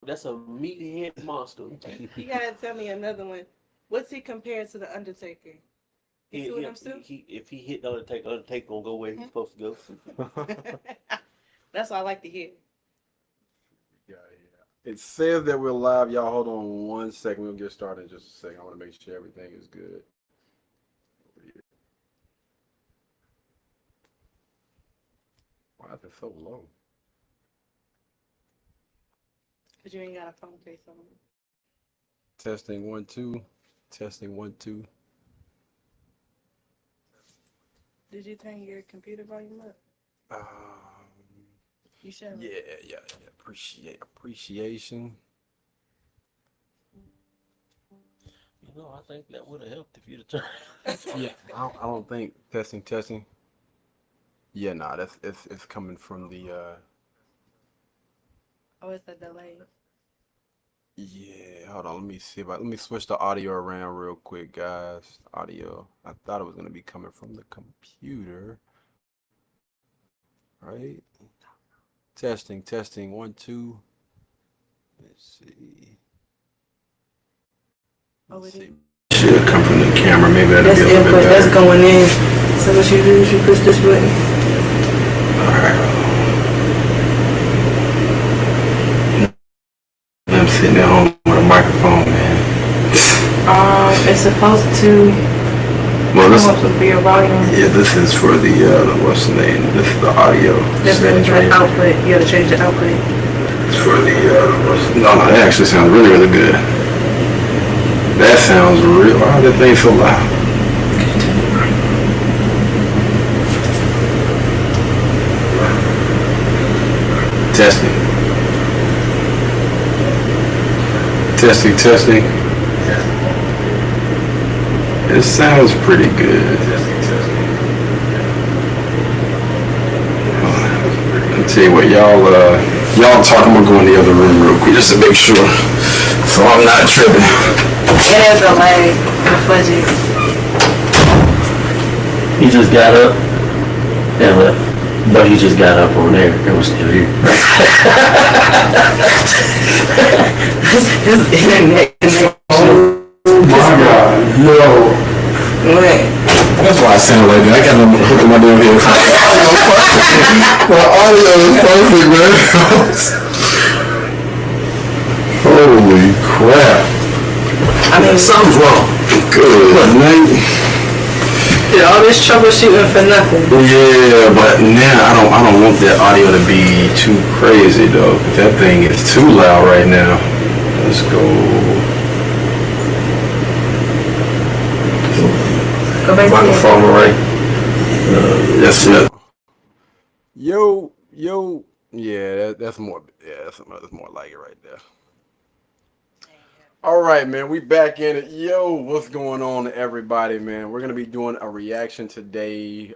That's a meathead monster. You gotta tell me another one. What's he compared to the Undertaker? You see what I'm still? If he hit the Undertaker gonna go where he's supposed to go. That's what I like to hear. Yeah, yeah. It says that we're live. Y'all hold on one second. We'll get started in just a second. I want to make sure everything is good. Why is it so low? But you ain't got a phone case on. Testing 1 2. Testing 1 2. Did you turn your computer volume up? Um, You should. yeah. Appreciation. I think that would have helped if you'd have turned. Yeah, I don't think testing. Yeah, nah, that's it's coming from the Oh, it's a delay. yeah. Hold on, let me see let me switch the audio around real quick, guys. Audio. I thought it was gonna be coming from the computer, right? Testing 1 2. Let's see. Oh, it is. Should come from the camera. Maybe that'll That's be a little input. bit That's better. going in. So what you do is you push this button. All right. I'm sitting at home with a microphone, man. It's supposed to Well, come up for your volume. yeah, this is for the what's the name? This is the audio. That's the output. You gotta change the output. It's for the no, that actually sounds really good. That sounds real. Why are that thing so loud? Testing. It sounds pretty good. I'll tell you what, y'all talk. I'm gonna go in the other room real quick just to make sure, so I'm not tripping. It is a lag. Fudgy. He just got up and left. But he just got up on there and was still here. His internet connection. Oh my God, yo. What? That's why I sound like that. I got to hook my damn headphones. My audio is perfect, man. Holy crap. I mean, Something's wrong. Good night. did all this troubleshooting for nothing? Yeah, but now I don't want that audio to be too crazy though. That thing is too loud right now. Let's go. Go back to Microphone right. That's it. Yo. Yeah, that's more. Yeah, that's more like it right there. All right, man, we back in it. Yo, what's going on, everybody, man? We're gonna be doing a reaction today.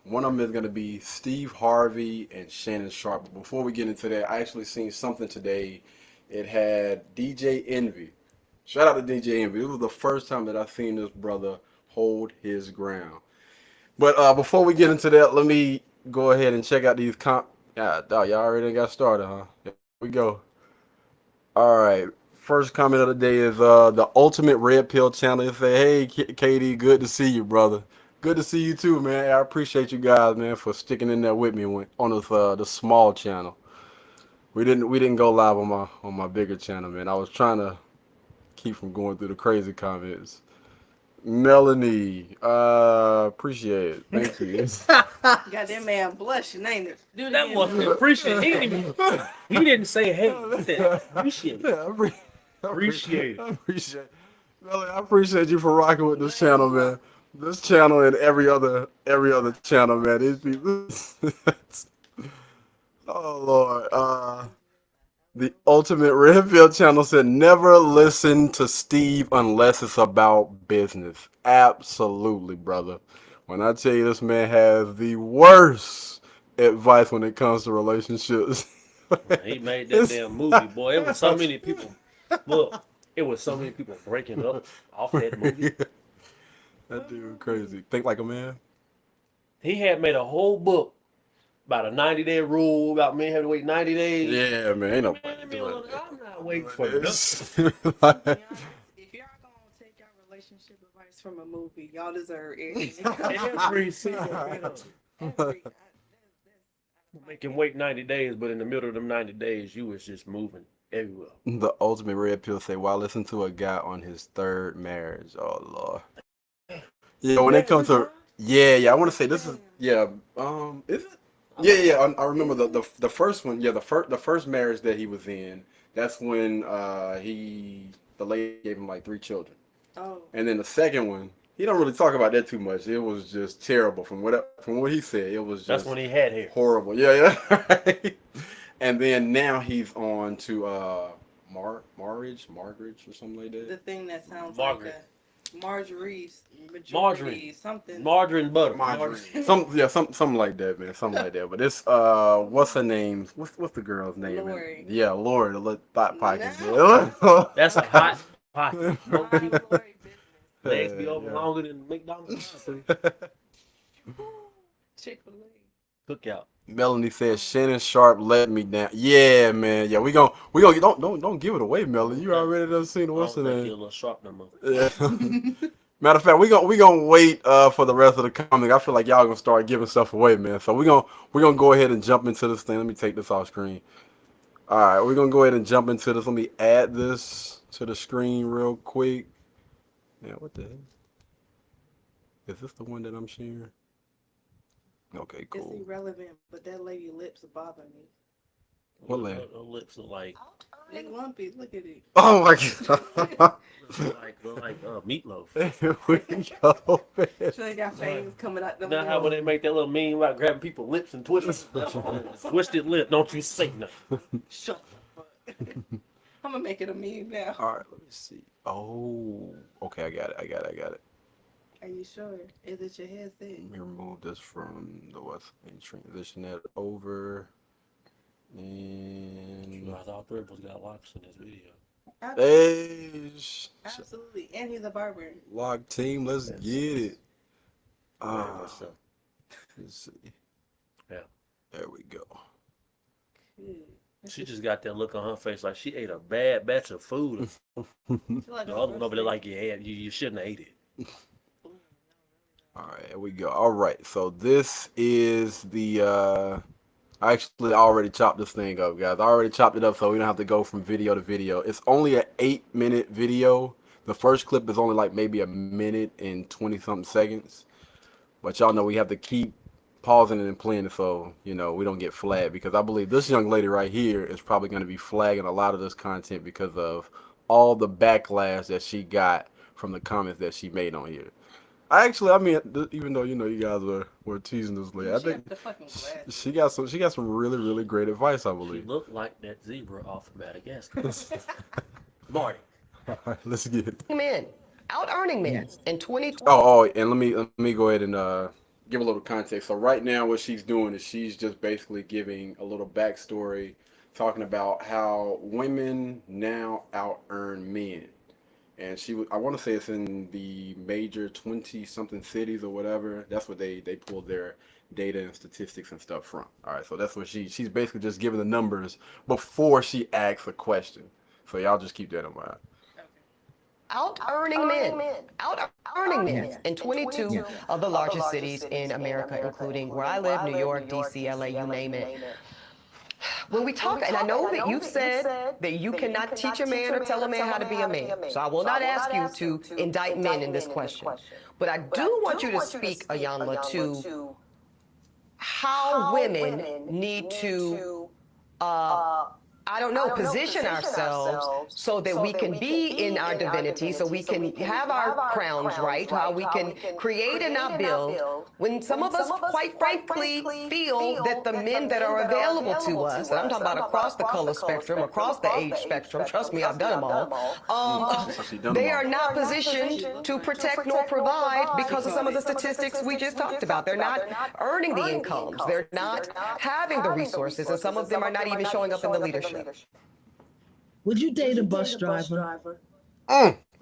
One of them is gonna be Steve Harvey and Shannon Sharp. But before we get into that, I actually seen something today. It had DJ Envy. Shout out to DJ Envy. It was the first time that I seen this brother hold his ground. But before we get into that, let me go ahead and check out these Yeah, y'all already got started, huh? Here we go. All right. First comment of the day is the Ultimate Red Pill channel. They say, "Hey, KD, good to see you, brother. Good to see you too, man. I appreciate you guys, man, for sticking in there with me on this the small channel. We didn't go live on my bigger channel, man. I was trying to keep from going through the crazy comments. Melanie, appreciate it. Thank you. God, that man blushing, ain't it? Do it That again. wasn't appreciate. He didn't say hey. He said appreciate. Yeah, Appreciate. Melanie, I appreciate you for rocking with this channel, man. This channel and every other channel, man. These people. Oh Lord. The Ultimate Redfield channel said never listen to Steve unless it's about business. Absolutely, brother. When I tell you this man has the worst advice when it comes to relationships. He made that damn movie, boy. It was so many people. Look, it was so many people breaking up off that movie. That dude crazy. Think like a man. He had made a whole book about a 90-day rule about men having to wait 90 days. Yeah, man, ain't nobody Man, doing I'm not waiting for this. To be honest, if y'all gonna take y'all relationship advice from a movie, y'all deserve it. every single bit of it. Every, Make him wait 90 days, but in the middle of them 90 days, you was just moving everywhere. The ultimate red pill say, "Well, I listened to a guy on his third marriage." Oh Lord. Yeah, when it comes to I want to say this is is it? Yeah. I remember the first one. Yeah, the first marriage that he was in. That's when the lady gave him like 3 children. Oh. And then the second one, he don't really talk about that too much. It was just terrible from what he said. It was just That's when he had hair. Horrible. Yeah. And then now he's on to Marriage or something like that. The thing that sounds Margaret. like Marjorie's Margarine. something. Margarine butter. Something like that, man. Something like that. But it's what's her name? What's the girl's name? Lori. Yeah, Lori, the little thought pocket. No. That's a hot pocket. Lori business. Legs be open longer than McDonald's. Chick-fil-A. Cookout. Melanie says Shannon Sharp let me down. Yeah, man. Yeah, we gonna don't give it away, Melanie. You already done seen what's the You're a name? little sharp no more. Yeah. Matter of fact, we gonna wait for the rest of the comments. I feel like y'all gonna start giving stuff away, man. So we're gonna go ahead and jump into this thing. Let me take this off screen. All right, we're gonna go ahead and jump into this. Let me add this to the screen real quick. Yeah, what the hell? Is this the one that I'm sharing? Okay, cool. It's irrelevant, but that lady lips bother me. What lady? Her lips are like They lumpy. Look at it. Oh my god. look like meatloaf. Here we go, man. She ain't got fangs coming out. You know how when they make that little meme about grabbing people's lips and twisting? Twisted lip, don't you say nothing. Shut the fuck. I'm gonna make it a meme now. All right, let me see. Oh, okay, I got it. Are you sure? Is it your headset? Let me remove this from the and transition that over. And I thought Threadless got locks in this video. Absolutely. hey, Absolutely. And he's a barber. lock team, let's get it. Let's see. Yeah. There we go. Good. She just got that look on her face like she ate a bad batch of food. Like The other one over there like you shouldn't have ate it. All right, here we go. All right, so this is the I actually already chopped this thing up, guys. I already chopped it up so we don't have to go from video to video. It's only an 8-minute video. The first clip is only like maybe a minute and 20-something seconds. But y'all know we have to keep pausing it and playing it so, we don't get flagged. Because I believe this young lady right here is probably going to be flagging a lot of this content because of all the backlash that she got from the comments that she made on here. Even though you guys were teasing this lady, I think she got some really, really great advice. I She believe. looked like that zebra off of Madagascar. Marty. All right, let's get it. Men, out earning men in 2020. Oh, and let me go ahead and give a little context. So right now, what she's doing is she's just basically giving a little backstory, talking about how women now out earn men. And I want to say it's in the major 20-something cities or whatever. That's what they pulled their data and statistics and stuff from. All right, so that's what she's basically just giving the numbers before she asks a question. So y'all just keep that in mind. Out earning men in 22 of the largest cities in America, including where I live, New York, DC, LA, you name it. When we talk, and I know that you've said that you cannot teach a man or tell a man how to be a man, so I will not ask you to indict men in this question. But I do want you to speak, Ayanla, to how women need to position ourselves so that we can be in our divinity, so we can have our crowns right, how we can create and not build, when some of us, quite frankly, feel that the men that are available to us, and I'm talking about across the color spectrum, across the age spectrum, trust me, I've done them all, they are not positioned to protect nor provide because of some of the statistics we just talked about. They're not earning the incomes, they're not having the resources, and some of them are not even showing up in the leadership. Would you date a bus driver?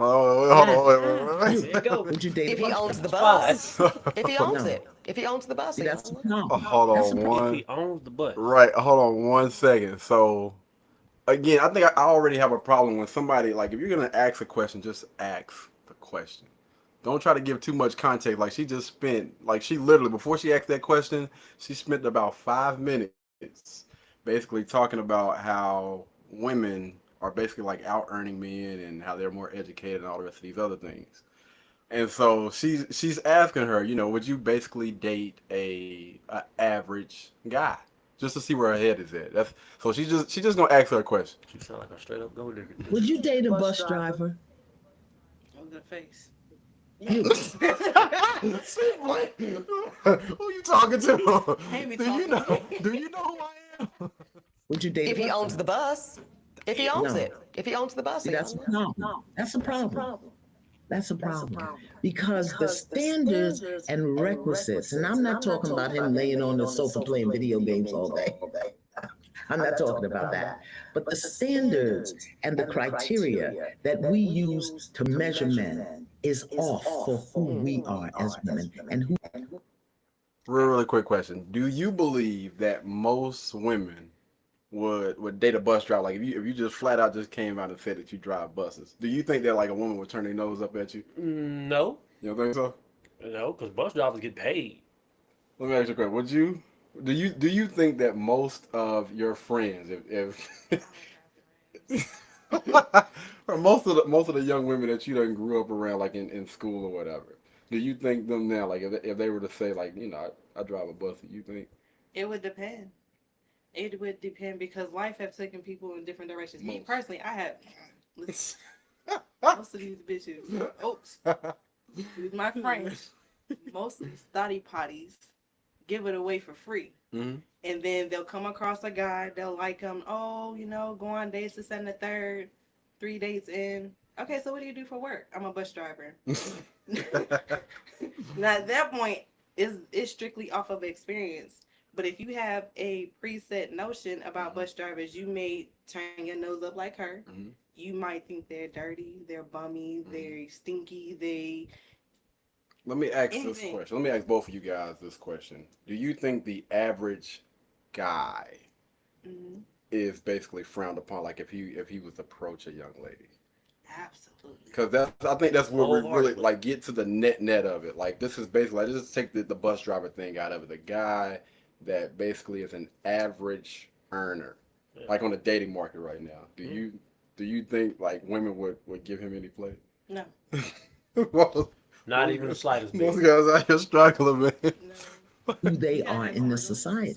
Hold on, wait. There you go. Would you date If a he bus owns the driver? bus, if he owns No. it, if he owns the bus, See, he that's owns it. no. Hold That's a on If one. he owns the bus. Right, hold on 1 second. So again, I think I already have a problem when somebody, like, if you're gonna ask a question, just ask the question. Don't try to give too much context. Like, she just spent, like, she literally, before she asked that question, she spent about 5 minutes basically talking about how women are basically like out earning men and how they're more educated and all the rest of these other things. And so she's asking her, would you basically date a average guy just to see where her head is at? That's so she just gonna ask her a question. You sound like a straight up gold digger. Would you date a bus driver? On the face. See, Blake, who you talking to? Amy Do you talking. know? Do you know who I am? Would you date If a he bus owns the bus, if he owns No. it, if he owns the bus, See, he that's owns a it. problem. That's a problem. That's a problem. Because the standards and requisites, and I'm not talking about him laying on the sofa playing video games all day. I'm not talking about that. But the standards and the criteria that we use to measure men is off for who we are as women and who. Really quick question: do you believe that most women would date a bus driver? Like, if you just flat out just came out and said that you drive buses, do you think that like a woman would turn their nose up at you? No. You don't think so? No, because bus drivers get paid. Let me ask you a question. Would you do you think that most of your friends, if or most of the young women that you done grew up around, like in school or whatever, do you think them now, like if they were to say like, I drive a bus, do you think? It would depend. It would depend because life has taken people in different directions. Me Most. personally, I have most of these bitches. Oops, with my friends, most of these study potties give it away for free. Mm-hmm. And then they'll come across a guy, they'll like him, go on dates this and the third, 3 dates in. Okay, so what do you do for work? I'm a bus driver. Now at that point, it's strictly off of experience. But if you have a preset notion about bus drivers, you may turn your nose up like her. Mm-hmm. You might think they're dirty, they're bummy, they're stinky, Let me ask this Anything. question. Let me ask both of you guys this question. Do you think the average guy Mhm. is basically frowned upon, like if he was to approach a young lady? Absolutely. Because I think that's where we really Wholeheartedly. like get to the net of it. Like, this is basically, like, just take the bus driver thing out of it. The guy that basically is an average earner, Yeah. like on the dating market right now. Do you think like women would give him any play? No. Most Not even the slightest bit. guys out here struggling, man. No. who they are in this society.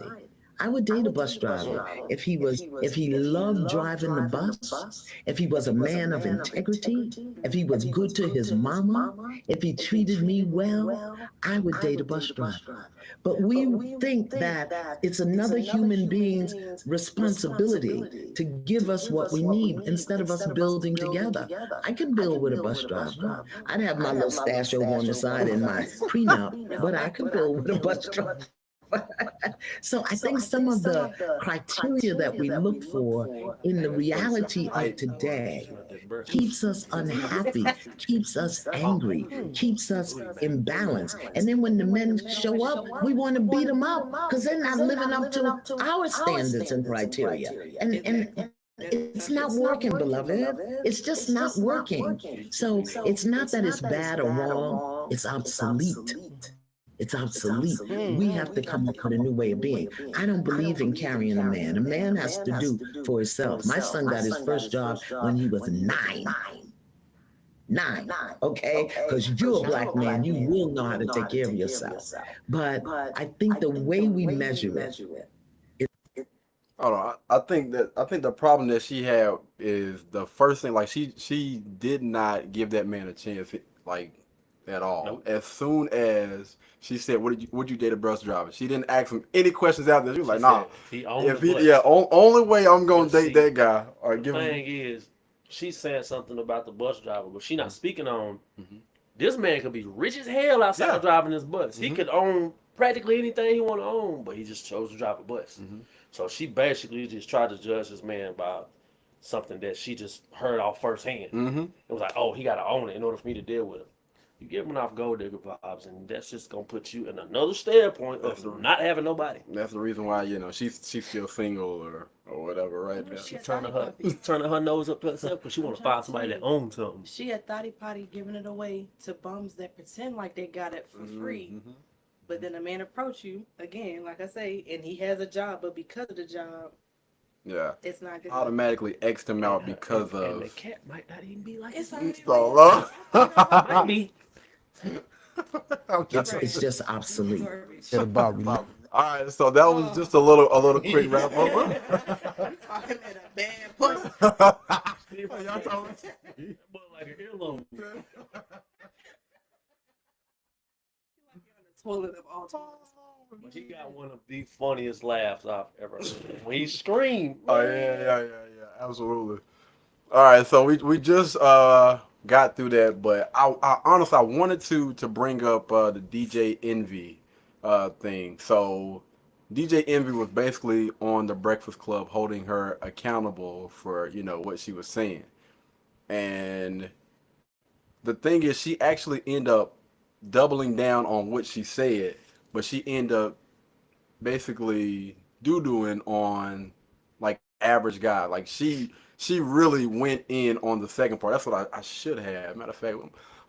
I would date a bus driver if he loved driving the bus, if he was a man of integrity, if he was good to his mama, if he treated me well, I would date a bus driver. But we think that it's another human being's responsibility to give us what we need instead of us building together. I could build with a bus driver. I'd have my little stash over on the side in my prenup, but I could build with a bus driver. So I think some of the criteria that we look for in the reality of today keeps us unhappy, keeps us angry, keeps us imbalanced. And then when the men show up, we want to beat them up because they're not living up to our standards and criteria. And it's not working, beloved. It's just not working. So it's not that it's bad or wrong, it's obsolete. It's obsolete. We have to come up with a new way of being. I don't believe in carrying a man. A man has to do for himself. My son got his first job when he was 9. 9, okay? Because you're a black man, you will know how to take care of yourself. But I think the way we measure it, Hold on. I think the problem that she had is the first thing, like she did not give that man a chance, like, at all. Nope. As soon as she said, would you date a bus driver? She didn't ask him any questions after that. She was like, nah. If he owns the bus. Only way I'm gonna But date see, that guy or The give him. thing is, she's saying something about the bus driver, but she's not speaking on Mhm. this man could be rich as hell outside Yeah. driving this bus. He Mhm. could own practically anything he want to own, but he just chose to drive a bus. Mhm. So she basically just tried to judge this man by something that she just heard off firsthand. Mm-hmm. It was like, oh, he got to own it in order for me to deal with him. You giving off gold digger vibes, and that's just gonna put you in another standpoint of not having nobody. That's the reason why she's still single or whatever, right now. She a Turning thotty her nose up to herself because she want to find somebody that owns something. She a thotty potty giving it away to bums that pretend like they got it for free. Mm-hmm. But then a man approach you again, like I say, and he has a job, but because of the job, Yeah. it's not good. Automatically X'd him out because and the of. cat might not even be like It's it. already So, Might be. It's just obsolete. Shit about me. All right, so that was just a little quick wrap up. I'm talking in a bad place. Y'all talking- But like an earlobe. Toilet of all time. But he got one of the funniest laughs I've ever heard. When he screamed. Oh yeah, absolutely. All right, so we just got through that, but I honestly I wanted to bring up the DJ Envy thing. So DJ Envy was basically on the Breakfast Club holding her accountable for what she was saying, and the thing is she actually ended up doubling down on what she said, but she ended up basically doo-dooing on like average guy. Like she really went in on the second part. That's what I should have. Matter of fact,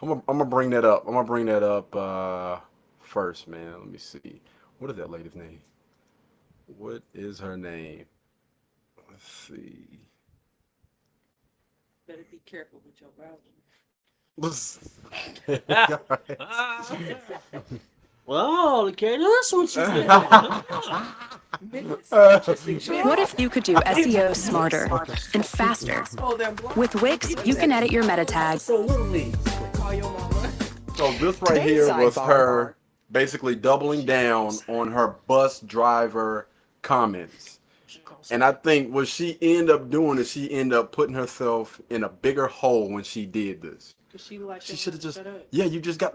I'm gonna bring that up. I'm gonna bring that up first, man. Let me see. What is that lady's name? What is her name? Let's see. Better be careful with your browser. Well, okay, that's what she said. What if you could do SEO smarter and faster? With Wix, you can edit your meta tags. Absolutely. Call your mama. So this right Today's here was sidebar. her basically doubling down on her bus driver comments. And I think what she ended up doing is she ended up putting herself in a bigger hole when she did this. She like She should have just, shut up. yeah, you got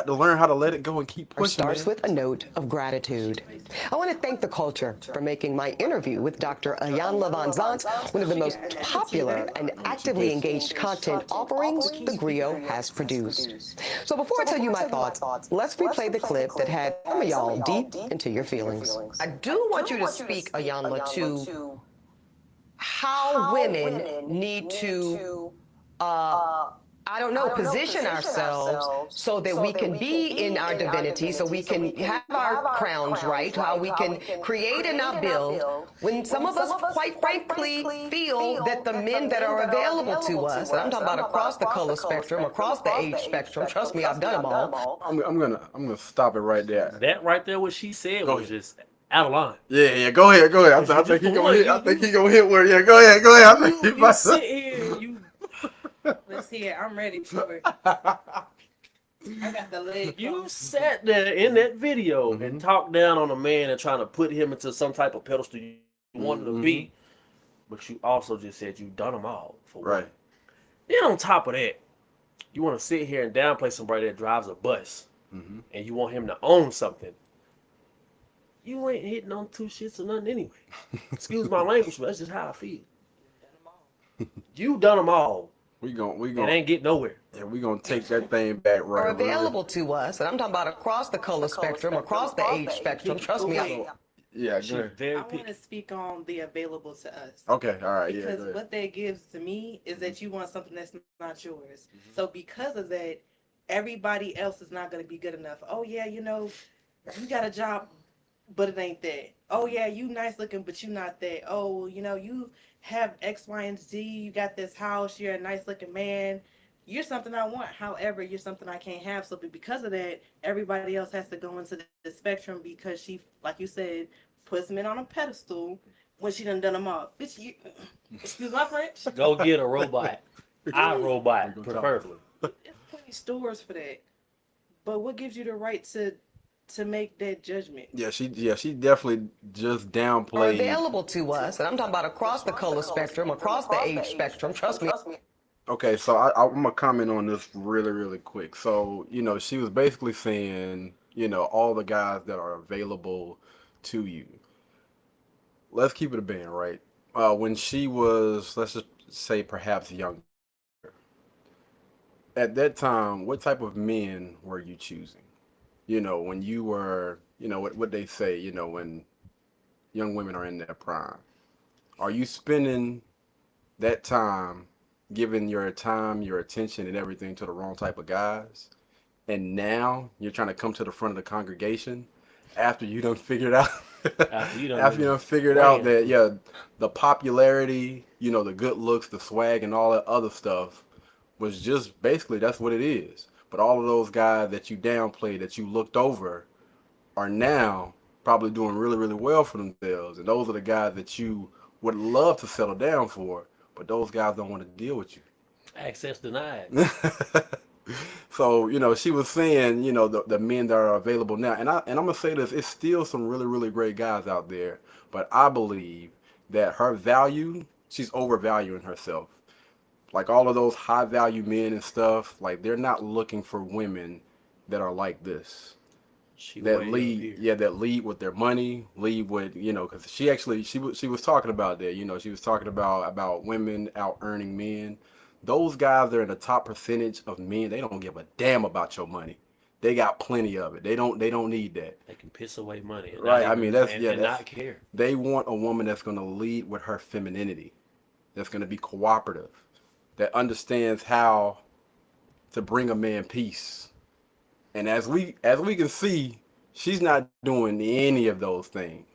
to learn how to let it go and keep It pushing. starts Man. with a note of gratitude. I want to thank the culture for making my interview with Dr. Ayanla Van Zant one of the most popular and actively engaged content offerings the Griot has produced. So before I tell you my thoughts, let's replay the clip that had some of y'all deep into your feelings. I do want you to speak, Ayanla, to how women need to position ourselves so that we can be in our divinity, so we can have our crowns right, how we can create and not build, when some of us, quite frankly, feel that the men that are available to us, and I'm talking about across the color spectrum, across the age spectrum, trust me, I've done them all. I'm gonna stop it right there. That right there, what she said Go was ahead. just out of line. Yeah, go ahead. I think he gonna hit. I think he gonna hit where. Yeah, go ahead. I think he You about sit to. here, you. Let's hear it. I'm ready for it. I got the leg. You sat there in that video and talked down on a man and trying to put him into some type of pedestal you wanted to be, but you also just said you done them all for Right. what? Then on top of that, you want to sit here and downplay somebody that drives a bus, and you want him to own something. You ain't hitting on two shits or nothing anyway. Excuse my language, but that's just how I feel. You done them all. We It gonna ain't get nowhere. yeah, we gonna take that thing back Are right. available to us, and I'm talking about across the color spectrum, across the age spectrum, trust me. Okay. Yeah, She go ahead. very I want picky. to speak on the available to us. Okay, all right, yeah, Because go ahead. what that gives to me is that you want something that's not yours. So because of that, everybody else is not going to be good enough. Oh yeah, you got a job, but it ain't that. Oh yeah, you nice looking, but you not that. Oh, you have X, Y, and Z. You got this house. You're a nice looking man. You're something I want. However, you're something I can't have. So because of that, everybody else has to go into the spectrum because she, like you said, puts men on a pedestal when she done them all. Bitch, excuse my French. Go get a robot. iRobot, We gonna talk. preferably. There's plenty stores for that. But what gives you the right to make that judgment? Yeah, she definitely just Are downplayed. available to us, and I'm talking about across the color spectrum, across the age spectrum, trust me. Okay, so I'm gonna comment on this really quick. So she was basically saying all the guys that are available to you. Let's keep it a band, right? When she was, let's just say perhaps young. At that time, what type of men were you choosing? When you were, what they say, when young women are in their prime. Are you spending that time giving your time, your attention, and everything to the wrong type of guys? And now you're trying to come to the front of the congregation after you done figured out After you after you done done figured out that the popularity, the good looks, the swag, and all that other stuff was just basically that's what it is. But all of those guys that you downplayed, that you looked over, are now probably doing really, really well for themselves. And those are the guys that you would love to settle down for, but those guys don't want to deal with you. access denied. So, she was saying, the men that are available now. And I'm going to say this, it's still some really, really great guys out there. But I believe that her value, she's overvaluing herself. Like all of those high value men and stuff, like they're not looking for women that are like this. She That way up lead, here. yeah, that lead with their money, lead with, because she was talking about that, she was talking about women out earning men. Those guys are in the top percentage of men. They don't give a damn about your money. They got plenty of it. They don't need that. They can piss away money. And Right. not I even- mean, that's and, yeah. and That's, not care. they want a woman that's going to lead with her femininity. That's going to be cooperative. That understands how to bring a man peace. And as we can see, she's not doing any of those things.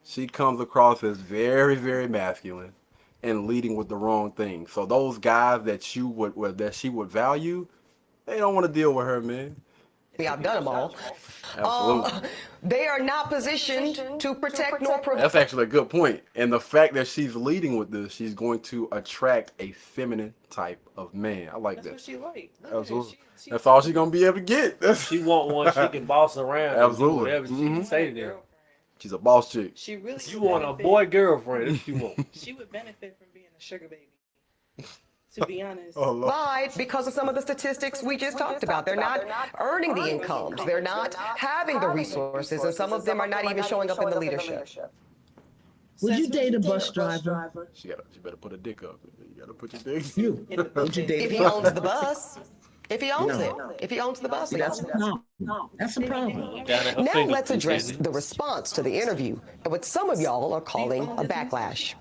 She comes across as very, very masculine and leading with the wrong thing. So those guys that she would value, they don't want to deal with her, man. I've done them all. Absolutely. They are not positioned to protect nor provide. That's actually a good point. And the fact that she's leading with this, she's going to attract a feminine type of man. I like That's that. what she like. Look at Absolutely. her. She That's all she's going to be able to get. She want one she can boss around and do Absolutely. whatever she can say to them. girlfriend. She's a boss chick. She really You would want a benefit- boy girlfriend, that's what you want. She would benefit from being a sugar baby. To be honest. Oh, Lord. Because of some of the statistics we just talked about. They're not earning the incomes. They're not having the resources, and some of them are not even showing up in the leadership. Would you date a bus driver? She better put a dick up. You got to put your dick. You. Would you date If a he bus owns the bus, if he owns it, No. if he owns the bus, he That's owns a it. problem. That's a problem. Down at her Now fingertips, let's address isn't it? the response to the interview and what some of y'all are calling a backlash.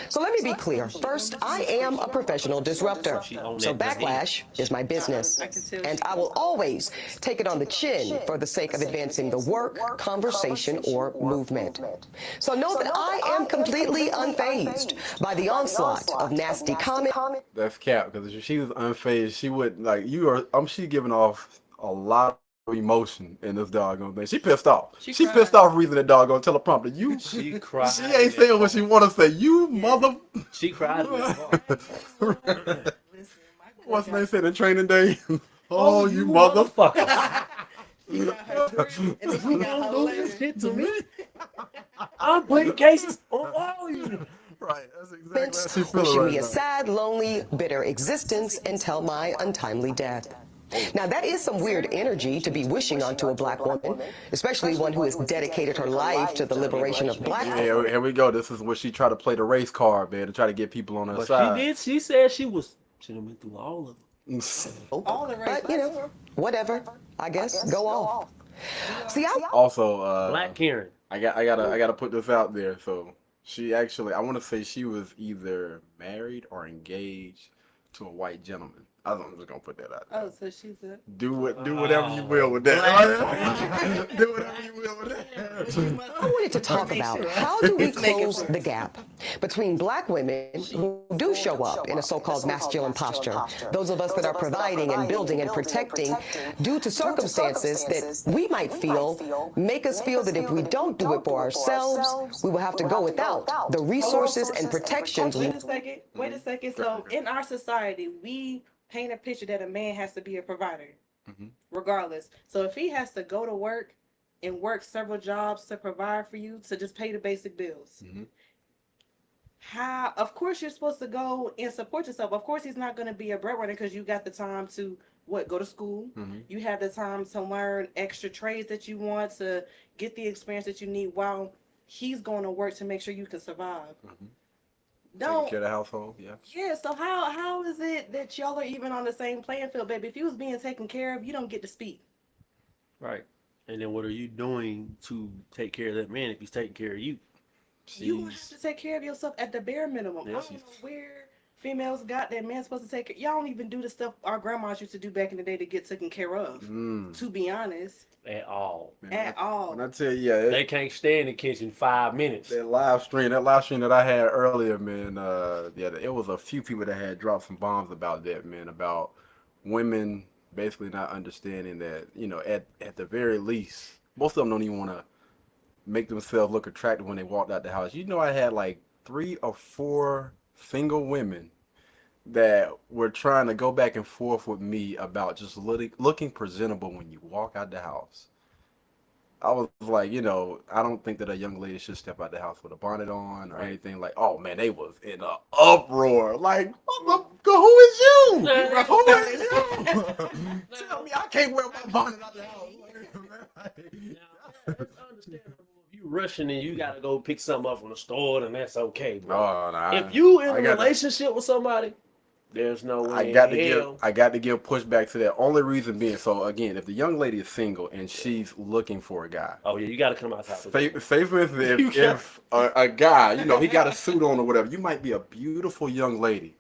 So let me be clear. First, I am a professional disruptor. So backlash is my business. And I will always take it on the chin for the sake of advancing the work, conversation, or movement. So know that I am completely unfazed by the onslaught of nasty comments. That's cap, because if she was unfazed, she would she giving off a lot of emotion in this doggone thing. She pissed off. She pissed off reading that doggone teleprompter. She cried. She ain't saying what she want to say. You mother. She cried. in that car. Listen, What's they said in training day? Oh, you motherfucker. She got her three, and then she got her Don't do letter. this shit to me. I'm putting cases on all you. Right, that's exactly how she feeling Wishing right me a now. sad, lonely, bitter existence until my untimely death. Now, that is some weird energy to be wishing onto a black woman, especially one who has dedicated her life to the liberation of black people. Yeah, here we go. This is where she tried to play the race card, man, to try to get people on her But side. she did. She said she done been through all of them. All the But, whatever. I guess, go off. See, Also, Black Karen. I gotta put this out there. So she actually, I want to say she was either married or engaged to a white gentleman. I'm just gonna put that out there. Oh, so she's a. Do whatever you will with that. Do whatever you will with that. I wanted to talk about how do we close the gap between black women who do show up in a so-called masculine posture, those of us that are providing and building and protecting due to circumstances that we might feel make us feel that if we don't do it for ourselves, we will have to go without the resources and protections. Wait a second. So in our society, we paint a picture that a man has to be a provider, regardless. So if he has to go to work and work several jobs to provide for you, to just pay the basic bills, how? Of course you're supposed to go and support yourself. Of course he's not going to be a breadwinner because you got the time to go to school. You have the time to learn extra trades that you want, to get the experience that you need while he's going to work to make sure you can survive. don't. Taking care of the household, yeah. Yeah, so how is it that y'all are even on the same playing field, baby? If you was being taken care of, you don't get to speak. Right. And then what are you doing to take care of that man if he's taking care of you? You have to take care of yourself at the bare minimum. Yeah. I don't know where females got that man's supposed to take care. Y'all don't even do the stuff our grandmas used to do back in the day to get taken care of. To be honest. At all. Man, At all. When I tell you, yeah, They can't stay in the kitchen 5 minutes. that live stream that I had earlier, man, yeah, it was a few people that had dropped some bombs about that, man, about women basically not understanding that, you know, at the very least, most of them don't even want to make themselves look attractive when they walked out the house. You know, I had like 3 or 4 single women that were trying to go back and forth with me about just looking presentable when you walk out the house. I was like, you know, I don't think that a young lady should step out the house with a bonnet on or anything. Like, oh man, they was in an uproar. Like, who is you? Who is you? Tell me I can't wear my bonnet out the house. Now, it's understandable if you rushing and you gotta go pick something up from the store, then that's okay, bro. Oh, nah, if you in a got relationship with somebody, there's no way I got in hell. I got to give pushback to that. Only reason being, so again, if the young lady is single and she's looking for a guy, Oh yeah, you gotta come outside. say for instance, if a guy, you know, he got a suit on or whatever, you might be a beautiful young lady,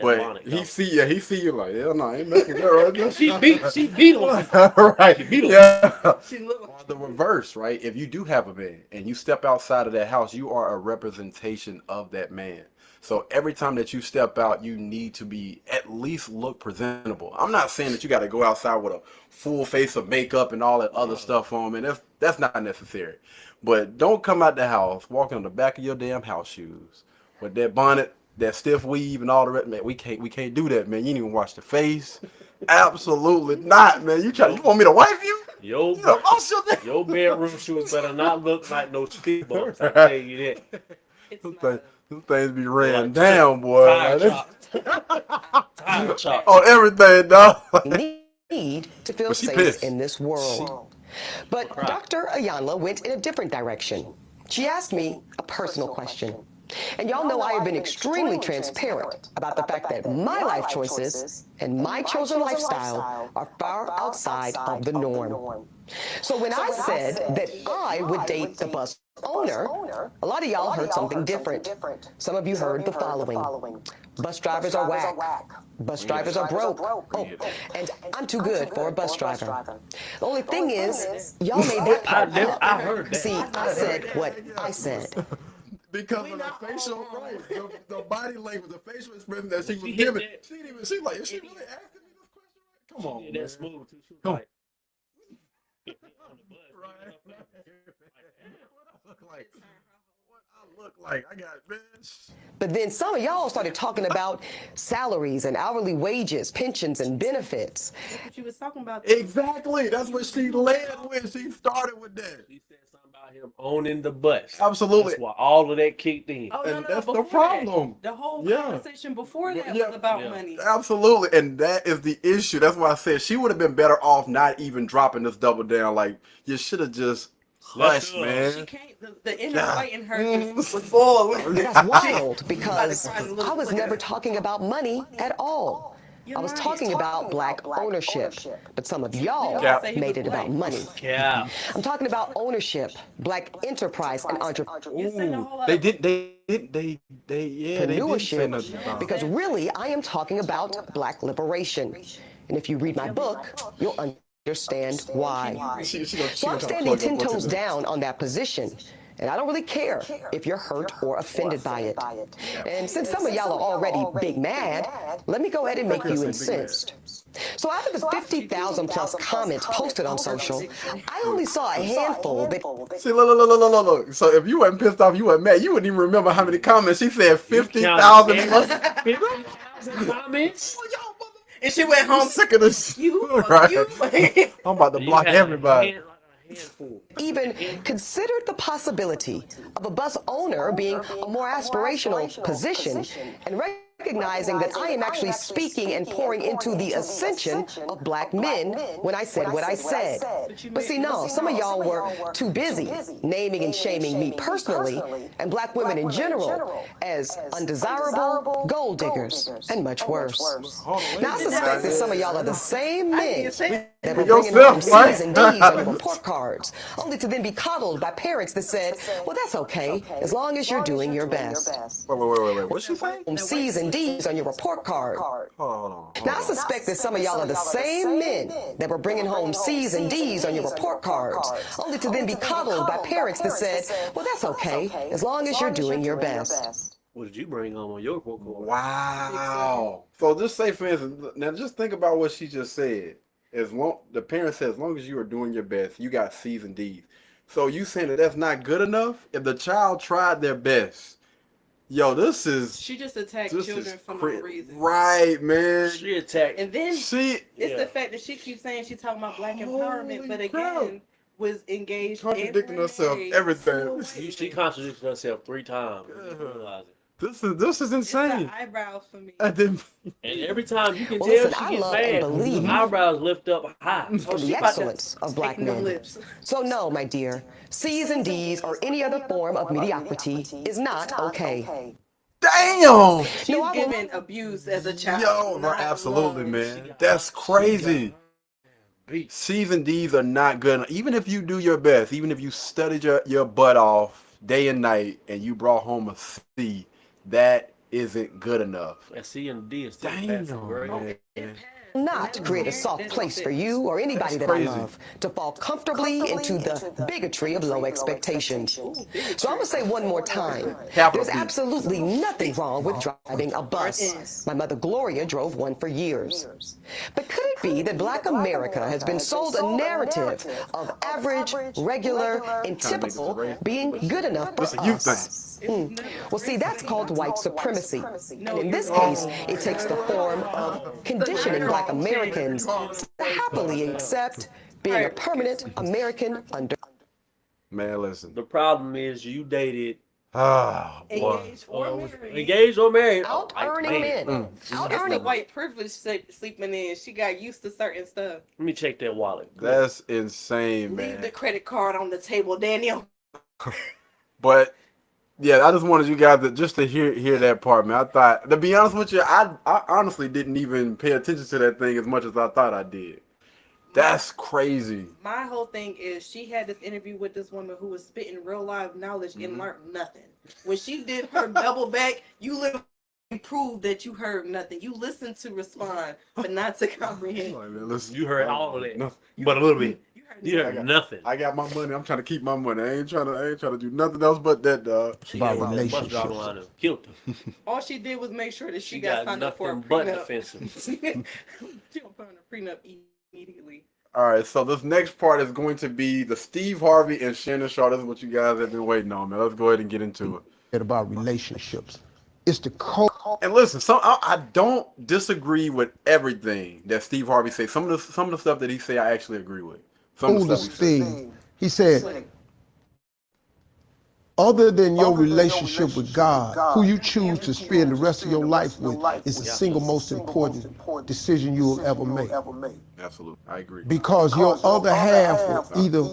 but he see you like, hell no, I ain't messing with her right now. She beat him. Right. She beat him. Yeah. She look On the reverse, right? If you do have a man and you step outside of that house, you are a representation of that man. So every time that you step out, you need to be at least look presentable. I'm not saying that you got to go outside with a full face of makeup and all that other stuff on, man. That's not necessary. But don't come out the house walking on the back of your damn house shoes with that bonnet, that stiff weave, and all the rest. Man, we can't do that, man. You didn't even wash the face. Absolutely not, man. You want me to wipe you? Your bedroom shoes better not look like no speed bumps. I tell you that. it's not. Them things be ran Like down, boy. Tire Like, Tire chop. on everything, dog. Need to feel But she safe pissed. in this world. But Dr. Ayanla went in a different direction. She asked me a personal question. And y'all know I have been extremely transparent about the fact that my life choices and my chosen lifestyle are far outside of the norm. So when I said that I would date the bus owner, a lot of y'all heard something different. Some of you heard the following. Bus drivers are whack. Bus drivers are broke. Oh, and I'm too good for a bus driver. The only thing is, y'all made that part up. I heard that. See, I said what I said. Because of the facial, right? The body language, the facial expression that she was giving. She like, is she really asking me this question? Come on, man. That's smooth too. She was Come like, What I look like? I got bitch. But then some of y'all started talking about salaries and hourly wages, pensions and benefits. That's what you was talking about. Exactly. That's what she led with. She started with that. She said something about him owning the bus. Absolutely. That's why all of that kicked in. Oh, And that's the before problem. That. The whole Yeah. conversation before that Yeah. was about Yeah. money. Absolutely. And that is the issue. That's why I said she would have been better off not even dropping this double down. Like, you should have just hushed, She man. can't. The inner God. fight in her was boiling. That's wild because I was never talking about money at all. I was talking about black ownership, but some of y'all made it about money. Yeah. I'm talking about ownership, black enterprise and entrepreneurship. They did say nothing about it. Because really, I am talking about black liberation. And if you read my book, you'll understand why. So I'm standing 10 toes down on that position. And I don't really care if you're hurt or offended by it. And since some of y'all are already big mad, let me go ahead and make you incensed. So out of the 50,000 plus comments posted on social, I only saw a handful that... See, look. So if you wasn't pissed off, you wasn't mad. You wouldn't even remember how many comments. She said 50,000 plus. 50,000 comments? And she went home. I'm sick of this. Right. I'm about to block everybody. even considered the possibility of a bus owner being a more aspirational position and recognizing that I am actually speaking and pouring into the ascension of black men when I said what I said. But see, no, some of y'all were too busy naming and shaming me personally and black women in general as undesirable, gold diggers, and much worse. Now, I suspect that some of y'all are the same men that were bringing home C's and D's on your report cards, only to then be coddled by parents that said, well, that's okay, as long as you're doing your best. Wait. What's she saying? C's and D's on your report card. Hold on. Now, I suspect that some of y'all are the same men that were bringing home C's and D's on your report cards, only to then be coddled by parents that said, well, that's okay, as long as you're doing your best. What did you bring home on your report card? Wow. So just say, for instance, now just think about what she just said. The parent said, as long as you are doing your best, you got C's and D's. So you saying that that's not good enough? If the child tried their best, yo, this is... She just attacked children for no reason. Right, man. She attacked... And then it's the fact that she keeps saying she's talking about black empowerment, but again, was engaged contradicting herself, everything. She contradicted herself 3 times. This is insane. It's the eyebrows for me. And every time you can tell listen, she I gets love mad, and believe the eyebrows lift up high. For the excellence of black men. So no, my dear, C's and D's or any other form of mediocrity is not okay. Damn! She's given abuse as a child. Yo, no, absolutely, man. That's crazy. C's and D's are not good. Even if you do your best, even if you studied your butt off day and night and you brought home a C, that isn't good enough. A C and D is damn, man. Not create a soft place for you or anybody that I love to fall comfortably into the bigotry of low expectations. So I'm going to say one more time. There's absolutely nothing wrong with driving a bus. My mother Gloria drove one for years. But could it be that black America has been sold a narrative of average, regular, and typical being good enough for us? Well, see, that's called white supremacy. And in this case, it takes the form of conditioning black Americans to happily accept being a permanent American under. Man, listen. The problem is you dated engaged or married. Out-earning men. Out-earning white privilege sleeping in. She got used to certain stuff. Let me check that wallet. That's insane, man. Leave the credit card on the table, Daniel. But yeah, I just wanted you guys to hear that part, man. I thought, to be honest with you, I honestly didn't even pay attention to that thing as much as I thought I did. That's crazy. My whole thing is she had this interview with this woman who was spitting real live knowledge and learned nothing. When she did her double back, you literally proved that you heard nothing. You listened to respond, but not to comprehend. Listen, you heard all of that, but a little bit. You heard nothing. I got my money. I'm trying to keep my money. I ain't trying to do nothing else but that, dog. She got relationships. Killed her. All she did was make sure that she got signed up for a but prenup. defensive. She gonna put on a prenup immediately. All right, so this next part is going to be the Steve Harvey and Shannon Sharp. This is what you guys have been waiting on, man. Let's go ahead and get into it. About relationships. It's the code. And listen, I don't disagree with everything that Steve Harvey says. Some of the stuff that he say, I actually agree with. Oldest thing he said, other than your relationship with God, who you choose to spend the rest of your life with is the single most important decision you will ever make. Absolutely, I agree. Because your other half will either,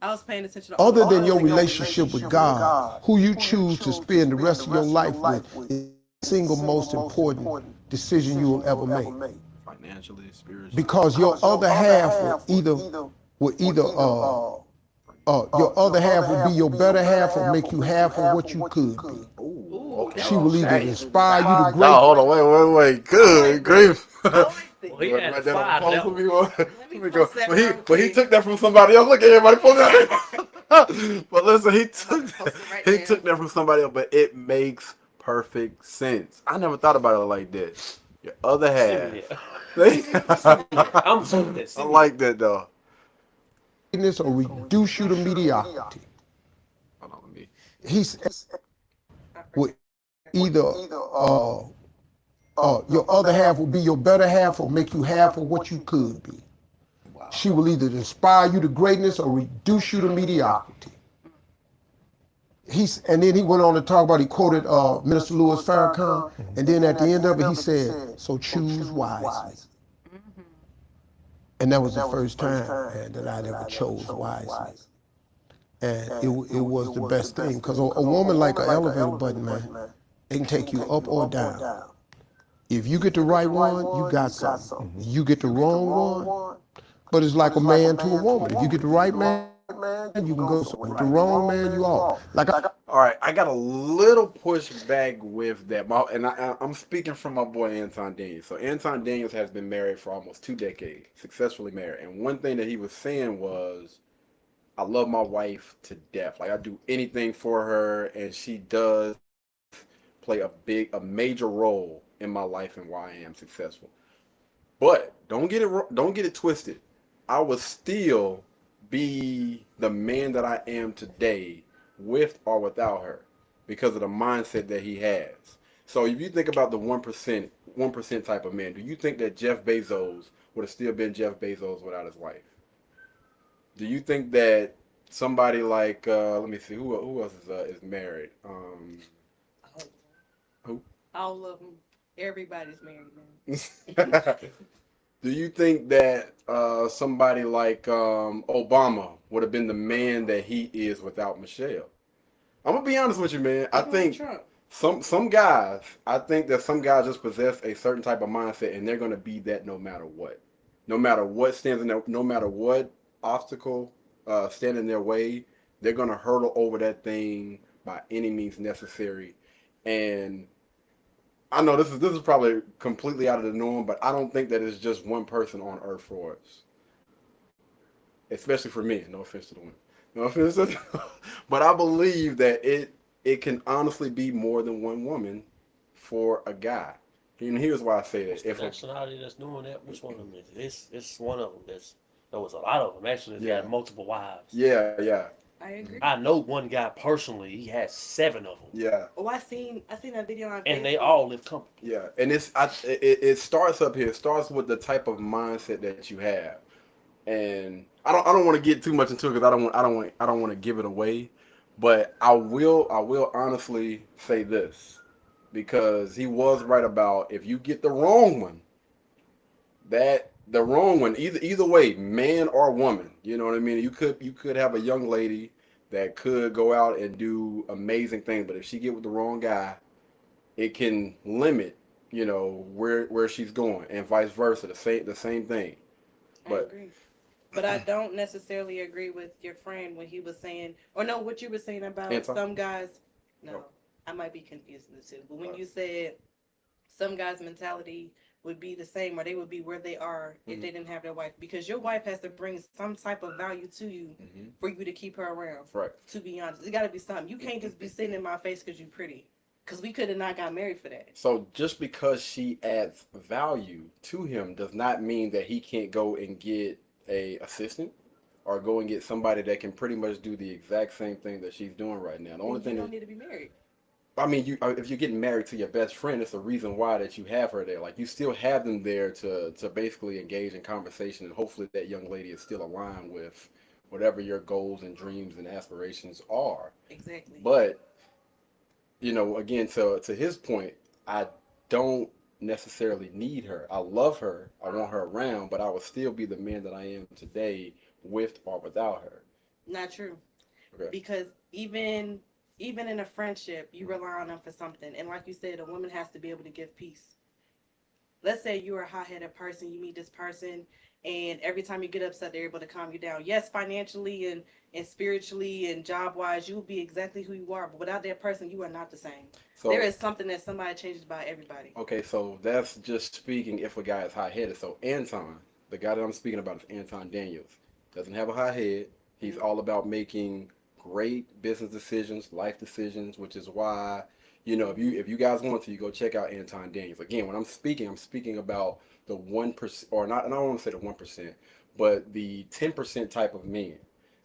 I was paying attention to other than your relationship with God, who you choose to spend the rest of your life with is the single most important decision you will ever make. Financially, spiritually. Because your other half will either your other half will be your better half or make you half of what you could be. She will either inspire you to great. Oh, hold on, wait. Good grief. Well, he had but he took that from somebody else. Look at everybody pulling that. But listen, he took that from somebody else. But it makes perfect sense. I never thought about it like that. Your other half. I'm so this. I like that though. Or reduce you to mediocrity. Hold on, me. He says, with either your other half will be your better half or make you half of what you could be. Wow. She will either inspire you to greatness or reduce you to mediocrity. And then he went on to talk about, he quoted Minister Louis Farrakhan, and then at the end of it, he said, so choose wisely. And that was the first time, man, that I'd ever chose wisely. And it was the best thing, because a woman like an elevator button, man, it can take you up or down. If you get the right one, you got something. You get the wrong one, but it's like a man to a woman. If you get the right man, you can go somewhere. The wrong man, you off. All right, I got a little pushback with that. I'm speaking from my boy Anton Daniels. So Anton Daniels has been married for almost 2 decades, successfully married. And one thing that he was saying was, I love my wife to death. Like, I do anything for her, and she does play a major role in my life and why I am successful. But don't get it twisted. I would still be the man that I am today with or without her because of the mindset that he has. So if you think about the 1% type of man, do you think that Jeff Bezos would have still been Jeff Bezos without his wife? Do you think that somebody like let me see, who else is married? Who? All of them. Everybody's married now. Do you think that somebody like Obama would have been the man that he is without Michelle? I'm gonna be honest with you, man. I think some guys, just possess a certain type of mindset, and they're gonna be that no matter what. No matter what stands in their, no matter what obstacle stand in their way, they're gonna hurdle over that thing by any means necessary. And I know this is probably completely out of the norm, but I don't think that it's just one person on earth for us. Especially for me. No offense to the women. No offense to but I believe that it can honestly be more than one woman for a guy. And here's why I say that. If nationality that's doing that, which one of them is it? It's one of them. There was a lot of them actually that had multiple wives. Yeah. I agree. I know one guy personally. He had 7 of them. Yeah. Oh, I seen that video on Facebook. And they all live comfortably. Yeah, and it starts up here. It starts with the type of mindset that you have, and I don't want to get too much into it because I don't want to give it away, but I will honestly say this, because he was right about, if you get the wrong one, either way, man or woman, you know what I mean? You could have a young lady that could go out and do amazing things, but if she get with the wrong guy, it can limit, where she's going, and vice versa, the same thing. I agree. But I don't necessarily agree with your friend when he was saying, or no, what you were saying about some guys. No, I might be confusing the two. But when you said some guys' mentality would be the same, or they would be where they are if they didn't have their wife, because your wife has to bring some type of value to you for you to keep her around. Right. To be honest, it got to be something. You can't just be sitting in my face because you're pretty. Because we could have not got married for that. So just because she adds value to him does not mean that he can't go and get a assistant or go and get somebody that can pretty much do the exact same thing that she's doing right now. The only thing you don't need to be married. I mean, if you're getting married to your best friend, it's a reason why that you have her there. Like, you still have them there to basically engage in conversation, and hopefully that young lady is still aligned with whatever your goals and dreams and aspirations are. Exactly. But, again, to his point, I don't necessarily need her. I love her. I want her around, but I will still be the man that I am today with or without her. Not true. Okay. Because even in a friendship, you rely on them for something. And like you said, a woman has to be able to give peace. Let's say you're a hot-headed person, you meet this person, and every time you get upset, they're able to calm you down. Yes, financially and spiritually and job-wise, you will be exactly who you are. But without that person, you are not the same. So, there is something that somebody changes about everybody. Okay, so that's just speaking if a guy is hot-headed. So Anton, the guy that I'm speaking about is Anton Daniels. Doesn't have a hot head. He's all about making great business decisions, life decisions, which is why, if you guys want to, you go check out Anton Daniels. Again, when I'm speaking about the 1%, or not, and I don't want to say the 1%, but the 10% type of men,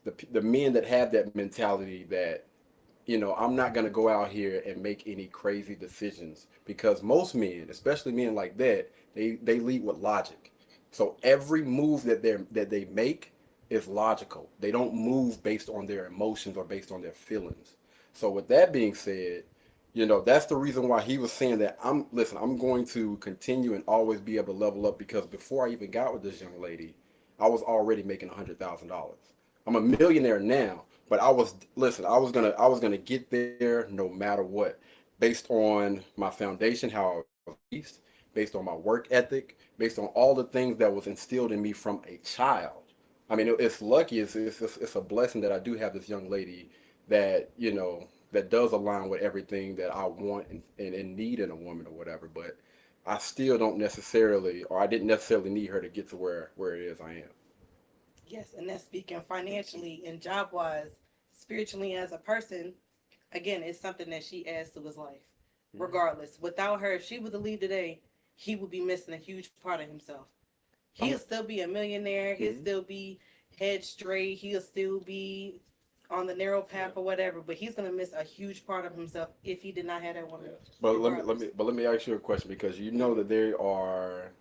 the men that have that mentality that, I'm not going to go out here and make any crazy decisions, because most men, especially men like that, they lead with logic. So every move that they make is logical. They don't move based on their emotions or based on their feelings. So with that being said, you know, that's the reason why he was saying that I'm going to continue and always be able to level up, because before I even got with this young lady, I was already making $100,000. I'm a millionaire now, but I was gonna get there no matter what, based on my foundation, how I was raised, based on my work ethic, based on all the things that was instilled in me from a child. I mean, it's lucky, it's a blessing that I do have this young lady that, you know, that does align with everything that I want and need in a woman or whatever. But I still don't necessarily, or I didn't necessarily need her to get to where it is I am. Yes, and that's speaking financially and job wise, spiritually as a person. Again, it's something that she adds to his life. Regardless, without her, if she was to leave today, he would be missing a huge part of himself. He'll still be a millionaire. He'll still be head straight. He'll still be on the narrow path or whatever. But he's gonna miss a huge part of himself if he did not have that woman. But let me ask you a question, because you know that there are